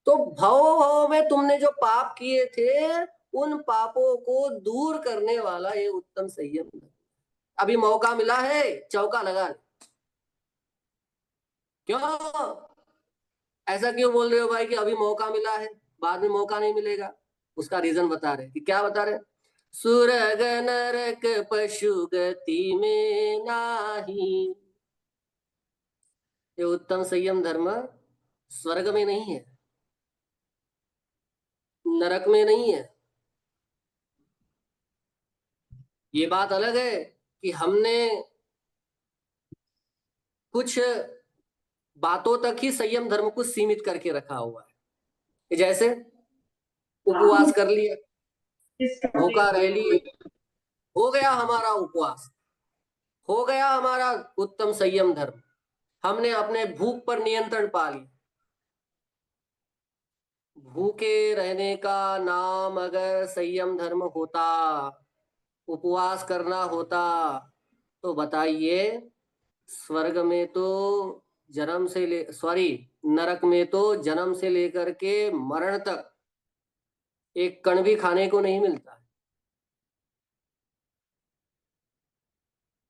[SPEAKER 1] तो भव भव में तुमने जो पाप किए थे, उन पापों को दूर करने वाला ये उत्तम संयम। अभी मौका मिला है, चौका लगा ले। क्यों ऐसा क्यों बोल रहे हो भाई कि अभी मौका मिला है, बाद में मौका नहीं मिलेगा? उसका रीजन बता रहे कि क्या बता रहे, सुरग नरक पशु गति में नाही, ये उत्तम संयम धर्म स्वर्ग में नहीं है, नरक में नहीं है, ये बात अलग है कि हमने कुछ बातों तक ही संयम धर्म को सीमित करके रखा हुआ है, कि जैसे उपवास कर लिया, भूखा रह लिए, हो गया हमारा उपवास, हो गया हमारा उत्तम संयम धर्म, हमने अपने भूख पर नियंत्रण पा लिया। भूखे रहने का नाम अगर संयम धर्म होता, उपवास करना होता, तो बताइए, स्वर्ग में तो जन्म से ले सॉरी नरक में तो जन्म से लेकर के मरण तक एक कण भी खाने को नहीं मिलता।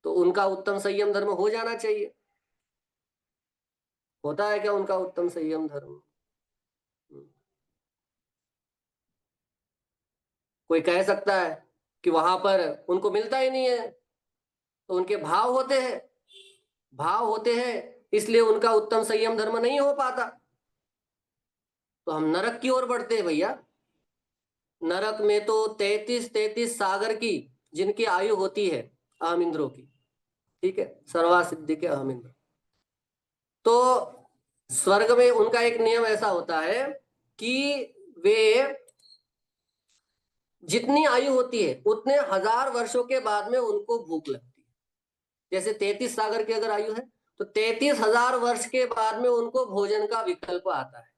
[SPEAKER 1] तो उनका उत्तम संयम धर्म हो जाना चाहिए। होता है क्या उनका उत्तम संयम धर्म? कोई कह सकता है कि वहां पर उनको मिलता ही नहीं है, तो उनके भाव होते हैं, भाव होते हैं, इसलिए उनका उत्तम संयम धर्म नहीं हो पाता। तो हम नरक की ओर बढ़ते हैं भैया। नरक में तो 33 सागर की जिनकी आयु होती है, अहम इंद्रों की, ठीक है, सर्वा सिद्धि के अहम इंद्र, तो स्वर्ग में उनका एक नियम ऐसा होता है कि वे जितनी आयु होती है उतने 1000 वर्षों के बाद में उनको भूख लगती है। जैसे 33 सागर की अगर आयु है तो 33,000 वर्ष के बाद में उनको भोजन का विकल्प आता है।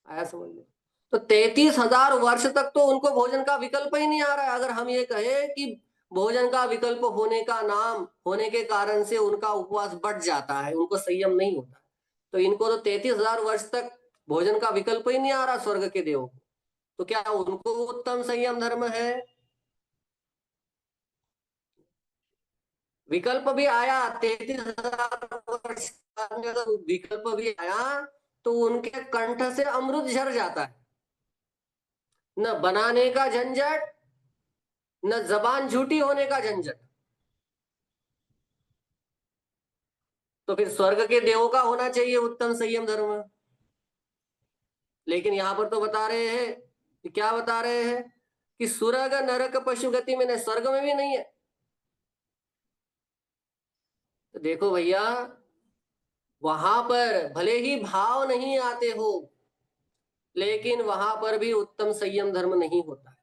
[SPEAKER 1] आया समझ में? तो 33,000 वर्ष तक तो उनको भोजन का विकल्प ही नहीं आ रहा है। अगर हम ये कहें कि भोजन का विकल्प होने का नाम होने के कारण से उनका उपवास बढ़ जाता है, उनको संयम नहीं होता, तो इनको तो 33,000 वर्ष तक भोजन का विकल्प ही नहीं आ रहा स्वर्ग के देवों को, तो क्या उनको उत्तम संयम धर्म है? विकल्प भी आया 33,000 वर्ष बाद में, अगर विकल्प भी आया तो उनके कंठ से अमृत झर जाता है। न बनाने का झंझट, न जबान झूठी होने का झंझट। तो फिर स्वर्ग के देवों का होना चाहिए उत्तम संयम धर्म। लेकिन यहां पर तो बता रहे हैं कि क्या बता रहे हैं कि सुरग नरक पशु गति में नहीं, स्वर्ग में भी नहीं है। तो देखो भैया, वहां पर भले ही भाव नहीं आते हो, लेकिन वहां पर भी उत्तम संयम धर्म नहीं होता है।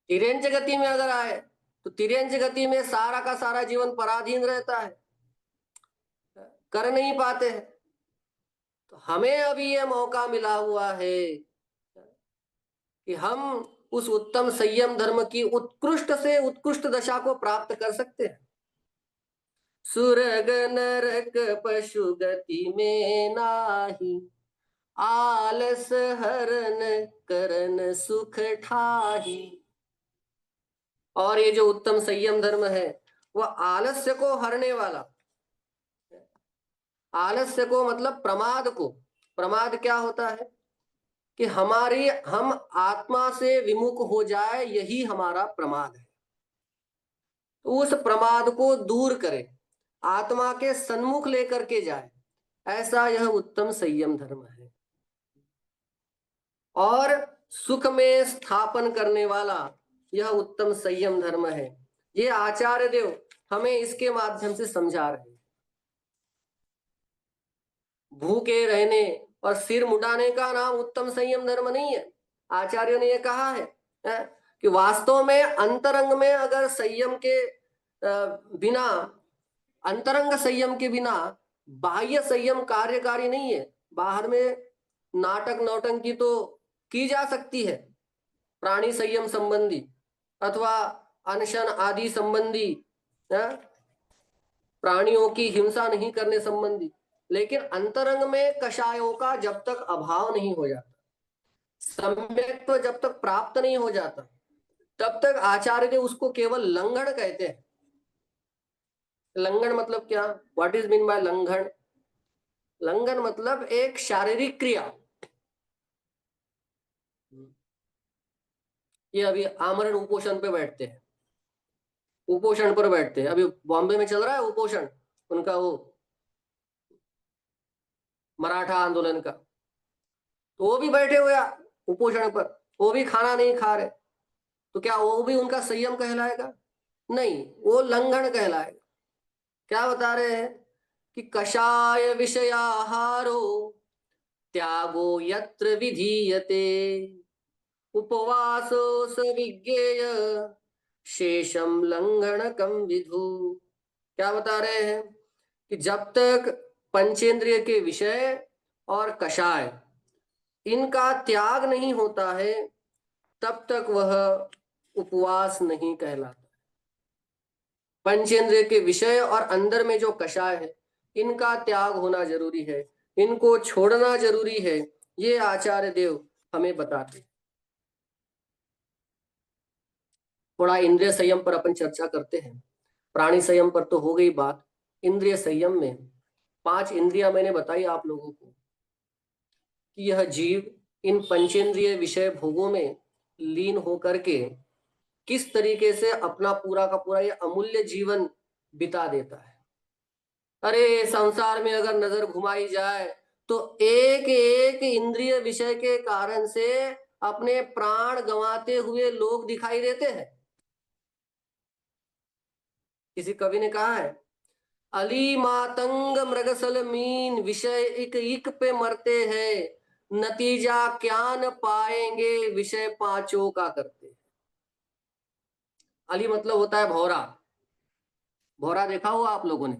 [SPEAKER 1] तिर्यंच गति में अगर आए तो तिर्यंच गति में सारा का सारा जीवन पराधीन रहता है, कर नहीं पाते हैं। तो हमें अभी यह मौका मिला हुआ है कि हम उस उत्तम संयम धर्म की उत्कृष्ट से उत्कृष्ट दशा को प्राप्त कर सकते हैं। सुरग नरक पशु गति में नाही, आलस हरन करन सुख ठाही। और ये जो उत्तम संयम धर्म है वह आलस्य को हरने वाला, आलस्य को मतलब प्रमाद को, प्रमाद क्या होता है कि हम आत्मा से विमुख हो जाए, यही हमारा प्रमाद है। तो उस प्रमाद को दूर करे, आत्मा के सन्मुख लेकर के जाए, ऐसा यह उत्तम संयम धर्म है। और सुख में स्थापन करने वाला यह उत्तम संयम धर्म है। ये आचार्य देव हमें इसके माध्यम से समझा रहे हैं। भूखे रहने और सिर मुंडाने का नाम उत्तम संयम धर्म नहीं है। आचार्यों ने यह कहा है कि वास्तव में अंतरंग में अगर संयम के बिना, अंतरंग संयम के बिना बाह्य संयम कार्यकारी नहीं है। बाहर में नाटक नौटंकी तो की जा सकती है, प्राणी संयम संबंधी अथवा अनशन आदि संबंधी, प्राणियों की हिंसा नहीं करने संबंधी, लेकिन अंतरंग में कषायों का जब तक अभाव नहीं हो जाता, सम्यक्त्व जब तक प्राप्त नहीं हो जाता, तब तक आचार्य ने उसको केवल लंघन कहते हैं। लंघन मतलब क्या? व्हाट इज मीन बाय लंघन? लंघन मतलब एक शारीरिक क्रिया। ये अभी आमरण उपोषण पे बैठते हैं, उपोषण पर बैठते हैं। अभी बॉम्बे में चल रहा है उपोषण, उनका वो मराठा आंदोलन का, तो वो भी बैठे हुए उपोषण पर। वो भी खाना नहीं खा रहे, तो क्या वो भी उनका संयम कहलाएगा? नहीं, वो लंघन कहलाएगा। क्या बता रहे हैं कि कषाय विषयाहारो त्यागो यत्र विधीयते उपवासो स विज्ञेय शेषम लंघनकम विधु। क्या बता रहे हैं कि जब तक पंचेंद्रिय के विषय और कषाय इनका त्याग नहीं होता है, तब तक वह उपवास नहीं कहलाता। पंचेंद्रिय के विषय और अंदर में जो कषाय है, इनका त्याग होना जरूरी है, इनको छोड़ना जरूरी है, ये आचार्य देव हमें बताते। थोड़ा इंद्रिय संयम पर अपन चर्चा करते हैं। प्राणी संयम पर तो हो गई बात। इंद्रिय संयम में 5 इंद्रियां मैंने बताई आप लोगों को कि यह जीव इन पंचेंद्रिय विषय भोगों में लीन होकर के किस तरीके से अपना पूरा का पूरा ये अमूल्य जीवन बिता देता है। अरे संसार में अगर नजर घुमाई जाए तो एक एक इंद्रिय विषय के कारण से अपने प्राण गंवाते हुए लोग दिखाई देते हैं। किसी कवि ने कहा है, अली मातंग मृगसल मीन विषय इक इक पे मरते हैं, नतीजा क्या न पाएंगे विषय पांचों का करते। अली मतलब होता है भौरा। भौरा देखा हुआ आप लोगों ने?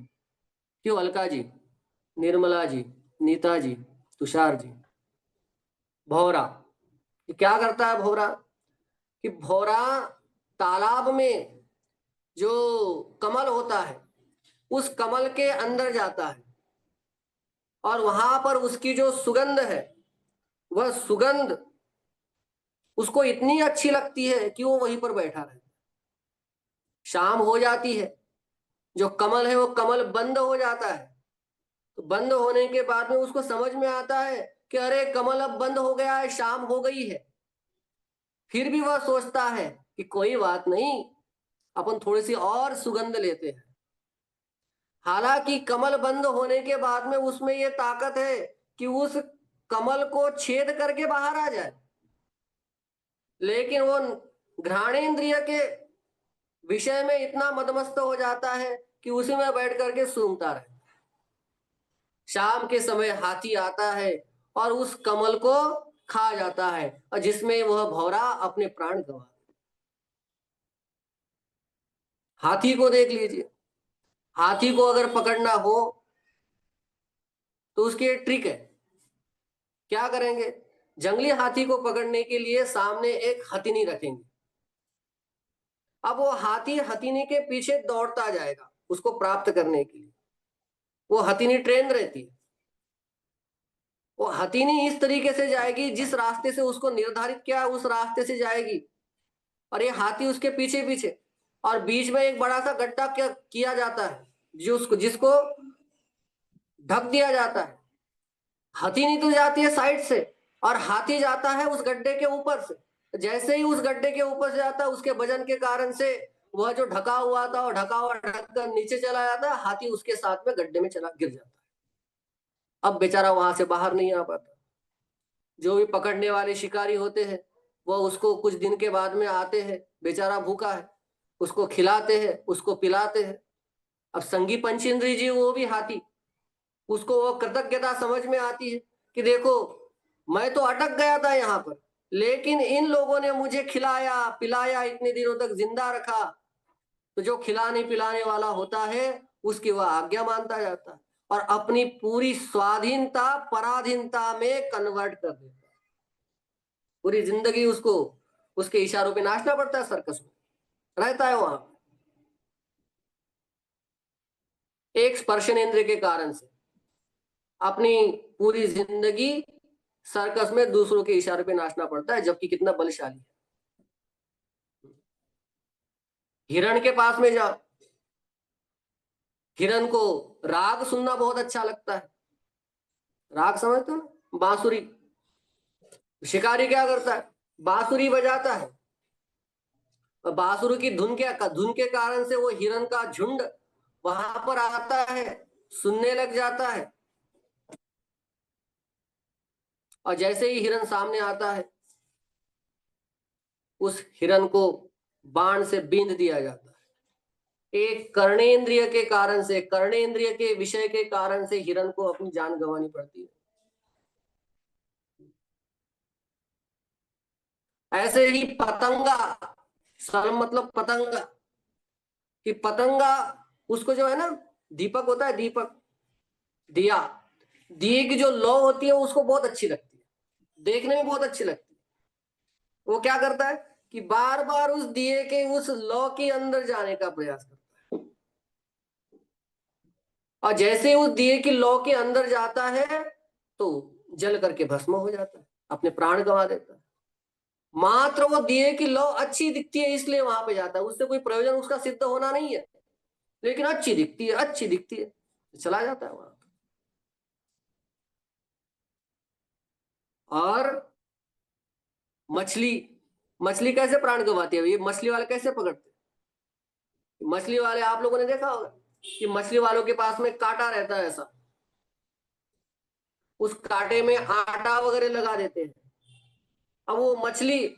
[SPEAKER 1] क्यों अलका जी, निर्मला जी, नीता जी, तुषार जी? भौरा ये क्या करता है? भौरा कि भौरा तालाब में जो कमल होता है उस कमल के अंदर जाता है और वहां पर उसकी जो सुगंध है, वह सुगंध उसको इतनी अच्छी लगती है कि वो वहीं पर बैठा रहता है। शाम हो जाती है, जो कमल है वो कमल बंद हो जाता है, तो बंद होने के बाद में उसको समझ में आता है कि अरे कमल अब बंद हो गया है, शाम हो गई है। फिर भी वह सोचता है कि कोई बात नहीं, अपन थोड़ी सी और सुगंध लेते हैं। हालांकि कमल बंद होने के बाद में उसमें यह ताकत है कि उस कमल को छेद करके बाहर आ जाए, लेकिन वो घ्राणेन्द्रिय के विषय में इतना मदमस्त हो जाता है कि उसी में बैठ करके सूंघता रहे। शाम के समय हाथी आता है और उस कमल को खा जाता है, और जिसमें वह भौरा अपने प्राण गंवा। हाथी को देख लीजिए, हाथी को अगर पकड़ना हो तो उसकी एक ट्रिक है। क्या करेंगे? जंगली हाथी को पकड़ने के लिए सामने एक हथिनी रखेंगे। अब वो हाथी हथिनी के पीछे दौड़ता जाएगा उसको प्राप्त करने के लिए। वो हथिनी ट्रेन रहती है, वो हथिनी इस तरीके से जाएगी जिस रास्ते से उसको निर्धारित किया उस रास्ते से जाएगी, और ये हाथी उसके पीछे पीछे। और बीच में एक बड़ा सा गड्ढा क्या किया जाता है जिसको ढक दिया जाता है। हथिनी तो जाती है साइड से और हाथी जाता है उस गड्ढे के ऊपर से। जैसे ही उस गड्ढे के ऊपर से जाता है, उसके वजन के कारण से वह जो ढका हुआ था और ढका हुआ ढककर नीचे चला जाता है, हाथी उसके साथ में गड्ढे में चला गिर जाता है। अब बेचारा वहां से बाहर नहीं आ पाता। जो भी पकड़ने वाले शिकारी होते हैं वह उसको कुछ दिन के बाद में आते हैं, बेचारा भूखा है, उसको खिलाते हैं, उसको पिलाते हैं। अब संगी पंचेंद्री जी वो भी हाथी, उसको वो कृतज्ञता समझ में आती है कि देखो मैं तो अटक गया था यहाँ पर, लेकिन इन लोगों ने मुझे खिलाया पिलाया, इतने दिनों तक जिंदा रखा। तो जो खिलाने पिलाने वाला होता है उसकी वह आज्ञा मानता जाता है और अपनी पूरी स्वाधीनता पराधीनता में कन्वर्ट कर देता है। पूरी जिंदगी उसको उसके इशारों पे नाचना पड़ता है, सर्कस में रहता है वहां। एक स्पर्शन इंद्र के कारण से अपनी पूरी जिंदगी सर्कस में दूसरों के इशारे पे नाचना पड़ता है, जबकि कितना बलशाली है। हिरण के पास में जाओ, हिरण को राग सुनना बहुत अच्छा लगता है। राग समझते हो ना? बांसुरी। शिकारी क्या करता है? बांसुरी बजाता है, और बांसुरी की धुन के कारण से वो हिरण का झुंड वहां पर आता है, सुनने लग जाता है। और जैसे ही हिरण सामने आता है उस हिरण को बाण से बींध दिया जाता है। एक कर्णेंद्रिय के कारण से, कर्णेंद्रिय के विषय के कारण से हिरण को अपनी जान गंवानी पड़ती है। ऐसे ही पतंगा, सर्म मतलब पतंगा, कि पतंगा उसको जो है ना, दीपक होता है, दीपक, दिया, दिए की जो लौ होती है उसको बहुत अच्छी लगती है, देखने में बहुत अच्छी लगती है। वो क्या करता है कि बार बार उस दिए के उस लौ के अंदर जाने का प्रयास करता है, और जैसे उस दिए की लौ के अंदर जाता है तो जल करके भस्म हो जाता है, अपने प्राण गंवा देता है। मात्र वो दिए की लौ अच्छी दिखती है इसलिए वहां पे जाता है, उससे कोई प्रयोजन उसका सिद्ध होना नहीं है, लेकिन अच्छी दिखती है, अच्छी दिखती है, चला जाता है वहां। और मछली, मछली कैसे प्राण गंवाती है, ये मछली वाले कैसे पकड़ते हैं? मछली वाले आप लोगों ने देखा होगा कि मछली वालों के पास में कांटा रहता है ऐसा, उस कांटे में आटा वगैरह लगा देते हैं। अब वो मछली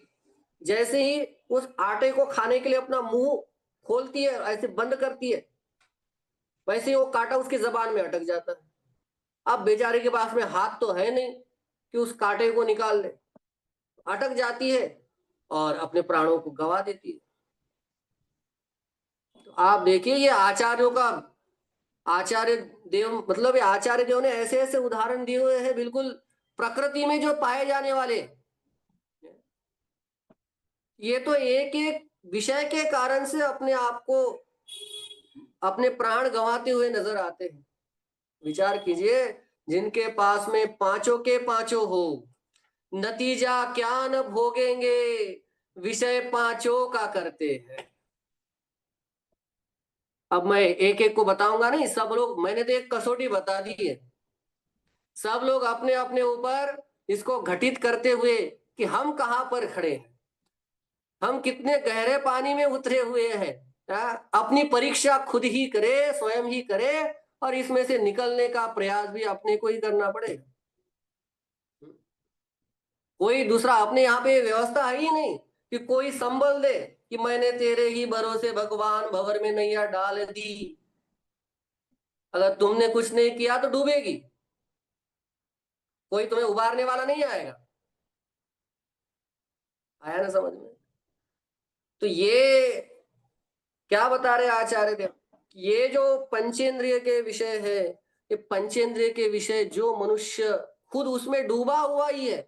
[SPEAKER 1] जैसे ही उस आटे को खाने के लिए अपना मुंह खोलती है, ऐसे बंद करती है, वैसे ही वो कांटा उसकी जबान में अटक जाता है। अब बेचारे के पास में हाथ तो है नहीं कि उस कांटे को निकाल ले, अटक जाती है और अपने प्राणों को गंवा देती है। तो आप देखिए ये आचार्यों का, आचार्य देव मतलब ये आचार्य देव ने ऐसे ऐसे उदाहरण दिए हुए हैं, बिल्कुल प्रकृति में जो पाए जाने वाले, ये तो एक एक विषय के कारण से अपने आप को, अपने प्राण गंवाते हुए नजर आते हैं। विचार कीजिए, जिनके पास में पांचों के पांचों हो, नतीजा क्या न भोगेंगे, विषय पांचों का करते हैं। अब मैं एक एक को बताऊंगा नहीं, सब लोग, मैंने तो एक कसौटी बता दी है, सब लोग अपने अपने ऊपर इसको घटित करते हुए कि हम कहां पर खड़े हैं, हम कितने गहरे पानी में उतरे हुए हैं। अपनी परीक्षा खुद ही करे, स्वयं ही करे, और इसमें से निकलने का प्रयास भी अपने को ही करना पड़ेगा। कोई दूसरा, अपने यहाँ पे व्यवस्था है ही नहीं कि कोई संबल दे कि मैंने तेरे ही भरोसे भगवान भंवर में नैया डाल दी, अगर तुमने कुछ नहीं किया तो डूबेगी, कोई तुम्हें उबारने वाला नहीं आएगा। आया ना समझ में? तो ये क्या बता रहे आचार्य देव, ये जो पंचेंद्रिय के विषय है, ये पंचेंद्रिय के विषय जो मनुष्य खुद उसमें डूबा हुआ ही है,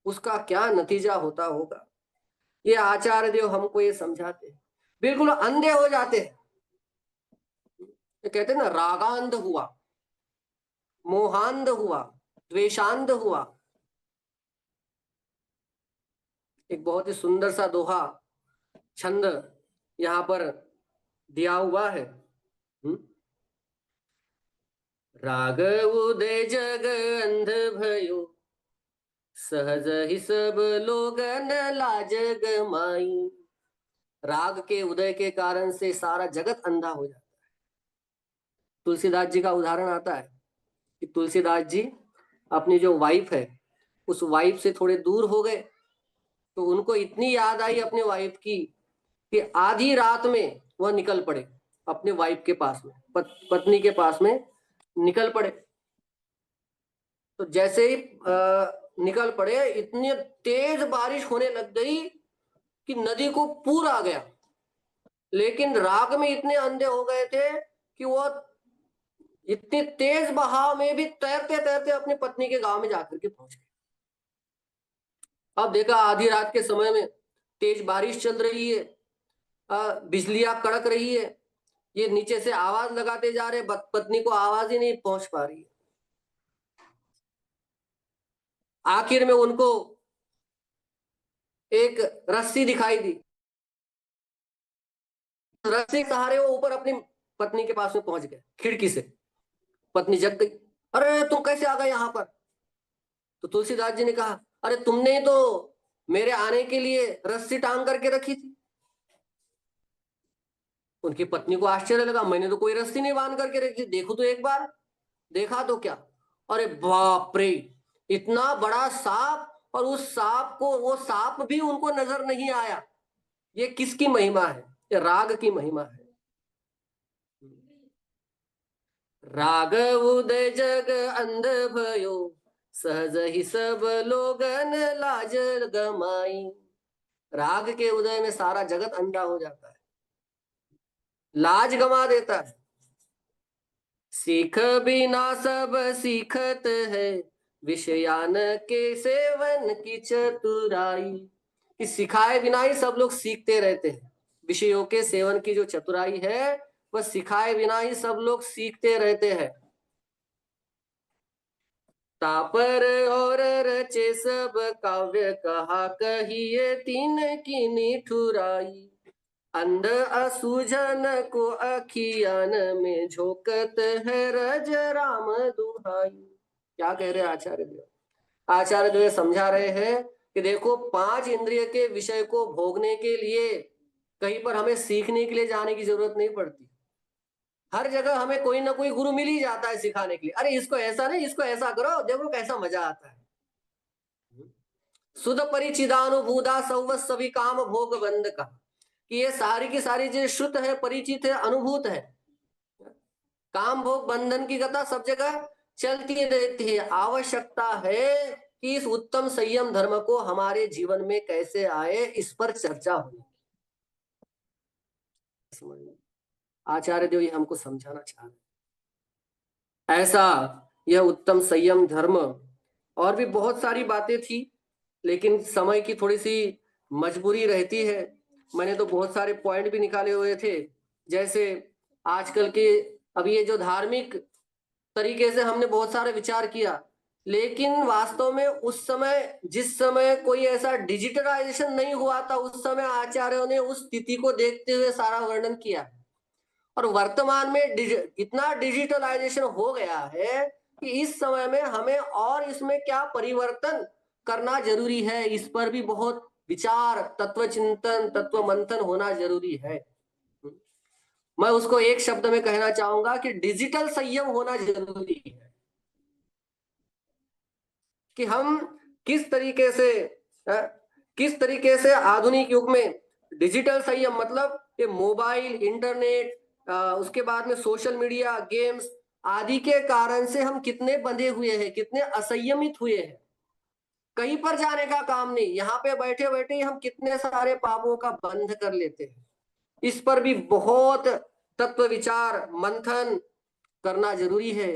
[SPEAKER 1] उसका क्या नतीजा होता होगा, ये आचार्य देव हमको ये समझाते हैं। बिल्कुल अंधे हो जाते हैं, ये कहते हैं ना, रागांध हुआ, मोहांध हुआ, द्वेषांध हुआ। एक बहुत ही सुंदर सा दोहा, छंद यहाँ पर दिया हुआ है। राग उदय जग अंध भयो, सहज ही सब लोगन लाज गमाई। राग के उदय के कारण से सारा जगत अंधा हो जाता है। तुलसीदास जी का उदाहरण आता है कि तुलसीदास जी अपनी जो वाइफ है, उस वाइफ से थोड़े दूर हो गए, तो उनको इतनी याद आई अपने वाइफ की कि आधी रात में वह निकल पड़े अपने वाइफ के पास में, पत्नी के पास में निकल पड़े। तो जैसे ही निकल पड़े, इतनी तेज बारिश होने लग गई कि नदी को पूर आ गया, लेकिन राग में इतने अंधे हो गए थे कि वो इतने तेज बहाव में भी तैरते तैरते अपनी पत्नी के गांव में जाकर के पहुंच गए। अब देखा आधी रात के समय में तेज बारिश चल रही है, बिजलियां कड़क रही है, ये नीचे से आवाज लगाते जा रहे, पत्नी को आवाज ही नहीं पहुंच पा रही है। आखिर में उनको एक रस्सी दिखाई दी, रस्सी के सहारे वो ऊपर अपनी पत्नी के पास में पहुंच गए खिड़की से। पत्नी जग गई, अरे तुम कैसे आ गए यहाँ पर? तो तुलसीदास जी ने कहा, अरे तुमने तो मेरे आने के लिए रस्सी टांग करके रखी थी। उनकी पत्नी को आश्चर्य लगा, मैंने तो कोई रस्सी नहीं बांध करके रखी, देखो तो एक बार। देखा तो क्या, अरे बाप रे, इतना बड़ा सांप और उस सांप को, वो सांप भी उनको नजर नहीं आया। ये किसकी महिमा है? ये राग की महिमा है। राग उदय जग अंध भयो, सहज ही सब लोगन लाज गमाई। राग के उदय में सारा जगत अंधा हो जाता है, लाज गमा देता है। सीख बिना सब सीखत है, विषयान के सेवन की चतुराई। कि सिखाए बिना ही सब लोग सीखते रहते हैं। विषयों के सेवन की जो चतुराई है, वह सिखाए बिना ही सब लोग सीखते रहते हैं। तापर और रचे सब काव्य, कहा कहिए तीन की निठुराई। अंध असुजन को अखियान में झोंकत है रज राम दुहाई। क्या कह रहे आचार्य देव? आचार्य देव समझा रहे हैं कि देखो, पांच इंद्रिय के विषय को भोगने के लिए कहीं पर हमें सीखने के लिए जाने की जरूरत नहीं पड़ती। हर जगह हमें कोई ना कोई गुरु मिल ही जाता है सिखाने के लिए। अरे इसको ऐसा नहीं, इसको ऐसा करो, देखो कैसा मजा आता है। सुध परिचिदानुभूता सौव सभी काम भोग बंद का, कि ये सारी की सारी चीज शुद्ध है, परिचित है, अनुभूत है। काम भोग बंधन की कथा सब जगह चलती रहती है। आवश्यकता है कि इस उत्तम संयम धर्म को हमारे जीवन में कैसे आए, इस पर चर्चा हुई। आचार्य देव ये हमको समझाना चाह रहे। ऐसा यह उत्तम संयम धर्म, और भी बहुत सारी बातें थी, लेकिन समय की थोड़ी सी मजबूरी रहती है। मैंने तो बहुत सारे पॉइंट भी निकाले हुए थे, जैसे आजकल के अभी ये जो धार्मिक तरीके से हमने बहुत सारे विचार किया, लेकिन वास्तव में उस समय, जिस समय कोई ऐसा डिजिटलाइजेशन नहीं हुआ था, उस समय आचार्यों ने उस स्थिति को देखते हुए सारा वर्णन किया। और वर्तमान में इतना डिजिटलाइजेशन हो गया है कि इस समय में हमें और इसमें क्या परिवर्तन करना जरूरी है, इस पर भी बहुत विचार, तत्व चिंतन, तत्व मंथन होना जरूरी है। मैं उसको एक शब्द में कहना चाहूंगा कि डिजिटल संयम होना जरूरी है। कि हम किस तरीके से किस तरीके से आधुनिक युग में डिजिटल संयम, मतलब ये मोबाइल, इंटरनेट, उसके बाद में सोशल मीडिया, गेम्स आदि के कारण से हम कितने बंधे हुए हैं, कितने असंयमित हुए हैं। कहीं पर जाने का काम नहीं, यहाँ पे बैठे बैठे ही हम कितने सारे पापों का बंध कर लेते हैं। इस पर भी बहुत तत्व विचार मंथन करना जरूरी है।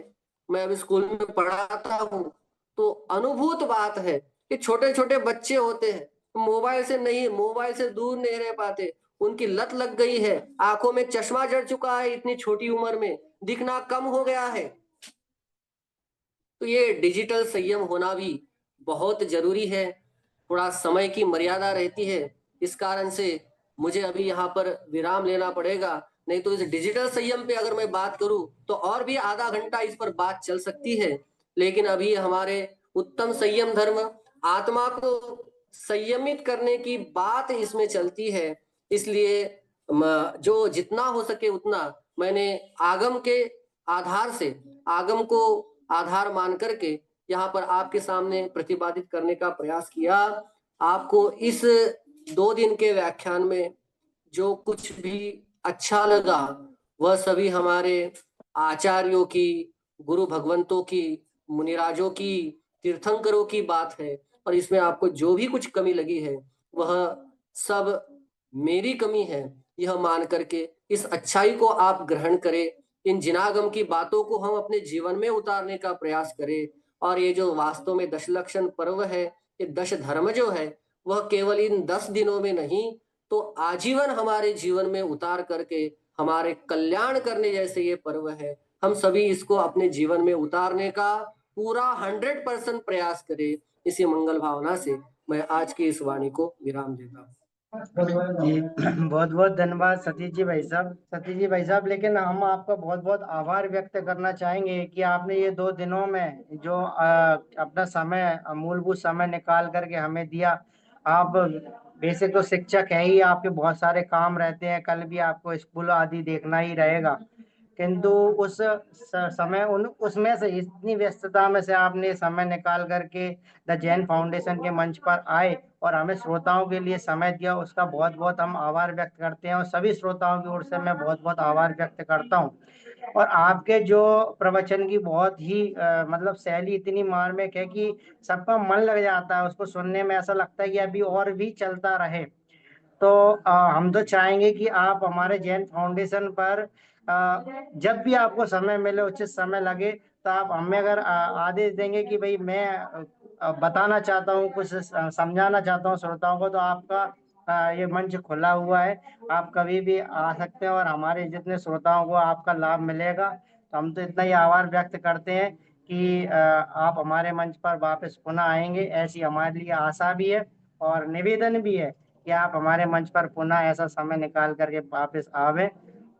[SPEAKER 1] मैं अभी स्कूल में पढ़ाता हूँ, तो अनुभूत बात है कि छोटे छोटे बच्चे होते हैं, मोबाइल से दूर नहीं रह पाते, उनकी लत लग गई है, आंखों में चश्मा जड़ चुका है, इतनी छोटी उम्र में दिखना कम हो गया है। तो ये डिजिटल संयम होना भी बहुत जरूरी है। थोड़ा समय की मर्यादा रहती है, इस कारण से मुझे अभी यहाँ पर विराम लेना पड़ेगा। नहीं तो इस डिजिटल संयम पे अगर मैं बात करूं तो और भी आधा घंटा इस पर बात चल सकती है। लेकिन अभी हमारे उत्तम संयम धर्म, आत्मा को संयमित करने की बात इसमें चलती है। इसलिए जो जितना हो सके उतना मैंने आगम के आधार से, आगम को आधार मान करके यहाँ पर आपके सामने प्रतिपादित करने का प्रयास किया। आपको इस 2 दिन के व्याख्यान में जो कुछ भी अच्छा लगा, वह सभी हमारे आचार्यों की, गुरु भगवंतों की, मुनिराजों की, तीर्थंकरों की बात है। और इसमें आपको जो भी कुछ कमी लगी है, वह सब मेरी कमी है, यह मान करके इस अच्छाई को आप ग्रहण करें। इन जिनागम की बातों को हम अपने जीवन में उतारने का प्रयास करें। और ये जो वास्तव में दशलक्षण पर्व है, ये दश धर्म जो है, वह केवल इन 10 दिनों में नहीं, तो आजीवन हमारे जीवन में उतार करके हमारे कल्याण करने जैसे ये पर्व है। हम सभी इसको अपने जीवन में उतारने का पूरा 100% प्रयास करें। इसी मंगल भावना से मैं आज की इस वाणी को विराम देता हूँ।
[SPEAKER 2] जी बहुत बहुत धन्यवाद सतीश जी भाई साहब, सतीश जी भाई साहब। लेकिन हम आपका बहुत बहुत आभार व्यक्त करना चाहेंगे कि आपने ये 2 दिनों में जो अपना समय, मूलभूत समय निकाल करके हमें दिया। आप वैसे तो शिक्षक हैं ही, आपके बहुत सारे काम रहते हैं, कल भी आपको स्कूल आदि देखना ही रहेगा, किंतु उस समय उन उसमें से इतनी व्यस्तता में से आपने समय निकाल करके द जैन फाउंडेशन के मंच पर आए और हमें श्रोताओं के लिए समय दिया, उसका बहुत बहुत हम आभार व्यक्त करते हैं और सभी श्रोताओं की ओर से मैं बहुत बहुत आभार व्यक्त करता हूँ। और आपके जो प्रवचन की बहुत ही मतलब शैली इतनी मार्मिक है कि सबका मन लग जाता है उसको सुनने में, ऐसा लगता है कि अभी और भी चलता रहे। तो हम तो चाहेंगे कि आप हमारे जैन फाउंडेशन पर जब भी आपको समय मिले, उचित समय लगे, तो आप हमें अगर आदेश देंगे कि भाई मैं बताना चाहता हूँ, कुछ समझाना चाहता हूँ श्रोताओं को, तो आपका ये मंच खुला हुआ है। आप कभी भी आ सकते हैं और हमारे जितने श्रोताओं को आपका लाभ मिलेगा। तो हम तो इतना ही आभार व्यक्त करते हैं कि आप हमारे मंच पर वापस पुनः आएंगे, ऐसी हमारे लिए आशा भी है और निवेदन भी है कि आप हमारे मंच पर पुनः ऐसा समय निकाल करके वापस आवे।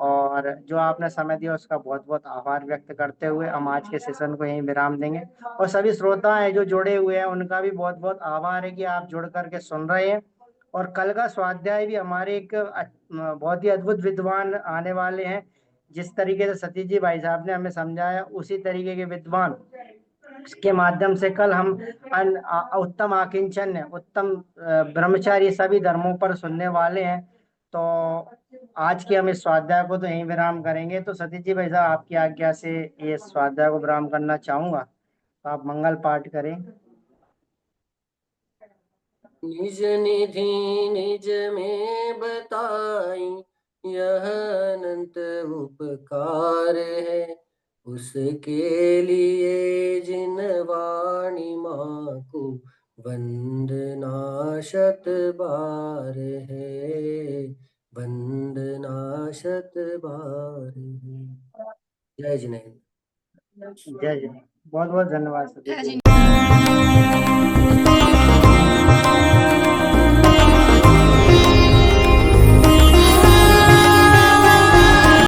[SPEAKER 2] और जो आपने समय दिया उसका बहुत बहुत आभार व्यक्त करते हुए हम आज के सेशन को यहीं विराम देंगे। और सभी श्रोता हैं जो जुड़े हुए हैं उनका भी बहुत बहुत आभार है कि आप जुड़ करके सुन रहे हैं। और कल का स्वाध्याय भी हमारे एक बहुत ही अद्भुत विद्वान आने वाले हैं। जिस तरीके से सतीश जी भाई साहब ने हमें समझाया, उसी तरीके के विद्वान के माध्यम से कल हम उत्तम आकिंचन, उत्तम ब्रह्मचारी सभी धर्मों पर सुनने वाले हैं। तो आज के हम इस स्वाध्याय को तो यहीं विराम करेंगे। तो सतीश जी भाई साहब, आपकी आज्ञा से ये स्वाध्याय को विराम करना चाहूंगा, तो आप मंगल पाठ करें।
[SPEAKER 1] निज निधि निज में बताई, यह अनंत उपकार है। उसके लिए जिन वाणी माँ को वंदना शत बार है, वंदना शत बार है। जय जिनेन्द्र।
[SPEAKER 2] जय जय। बहुत बहुत धन्यवाद सतीश जी।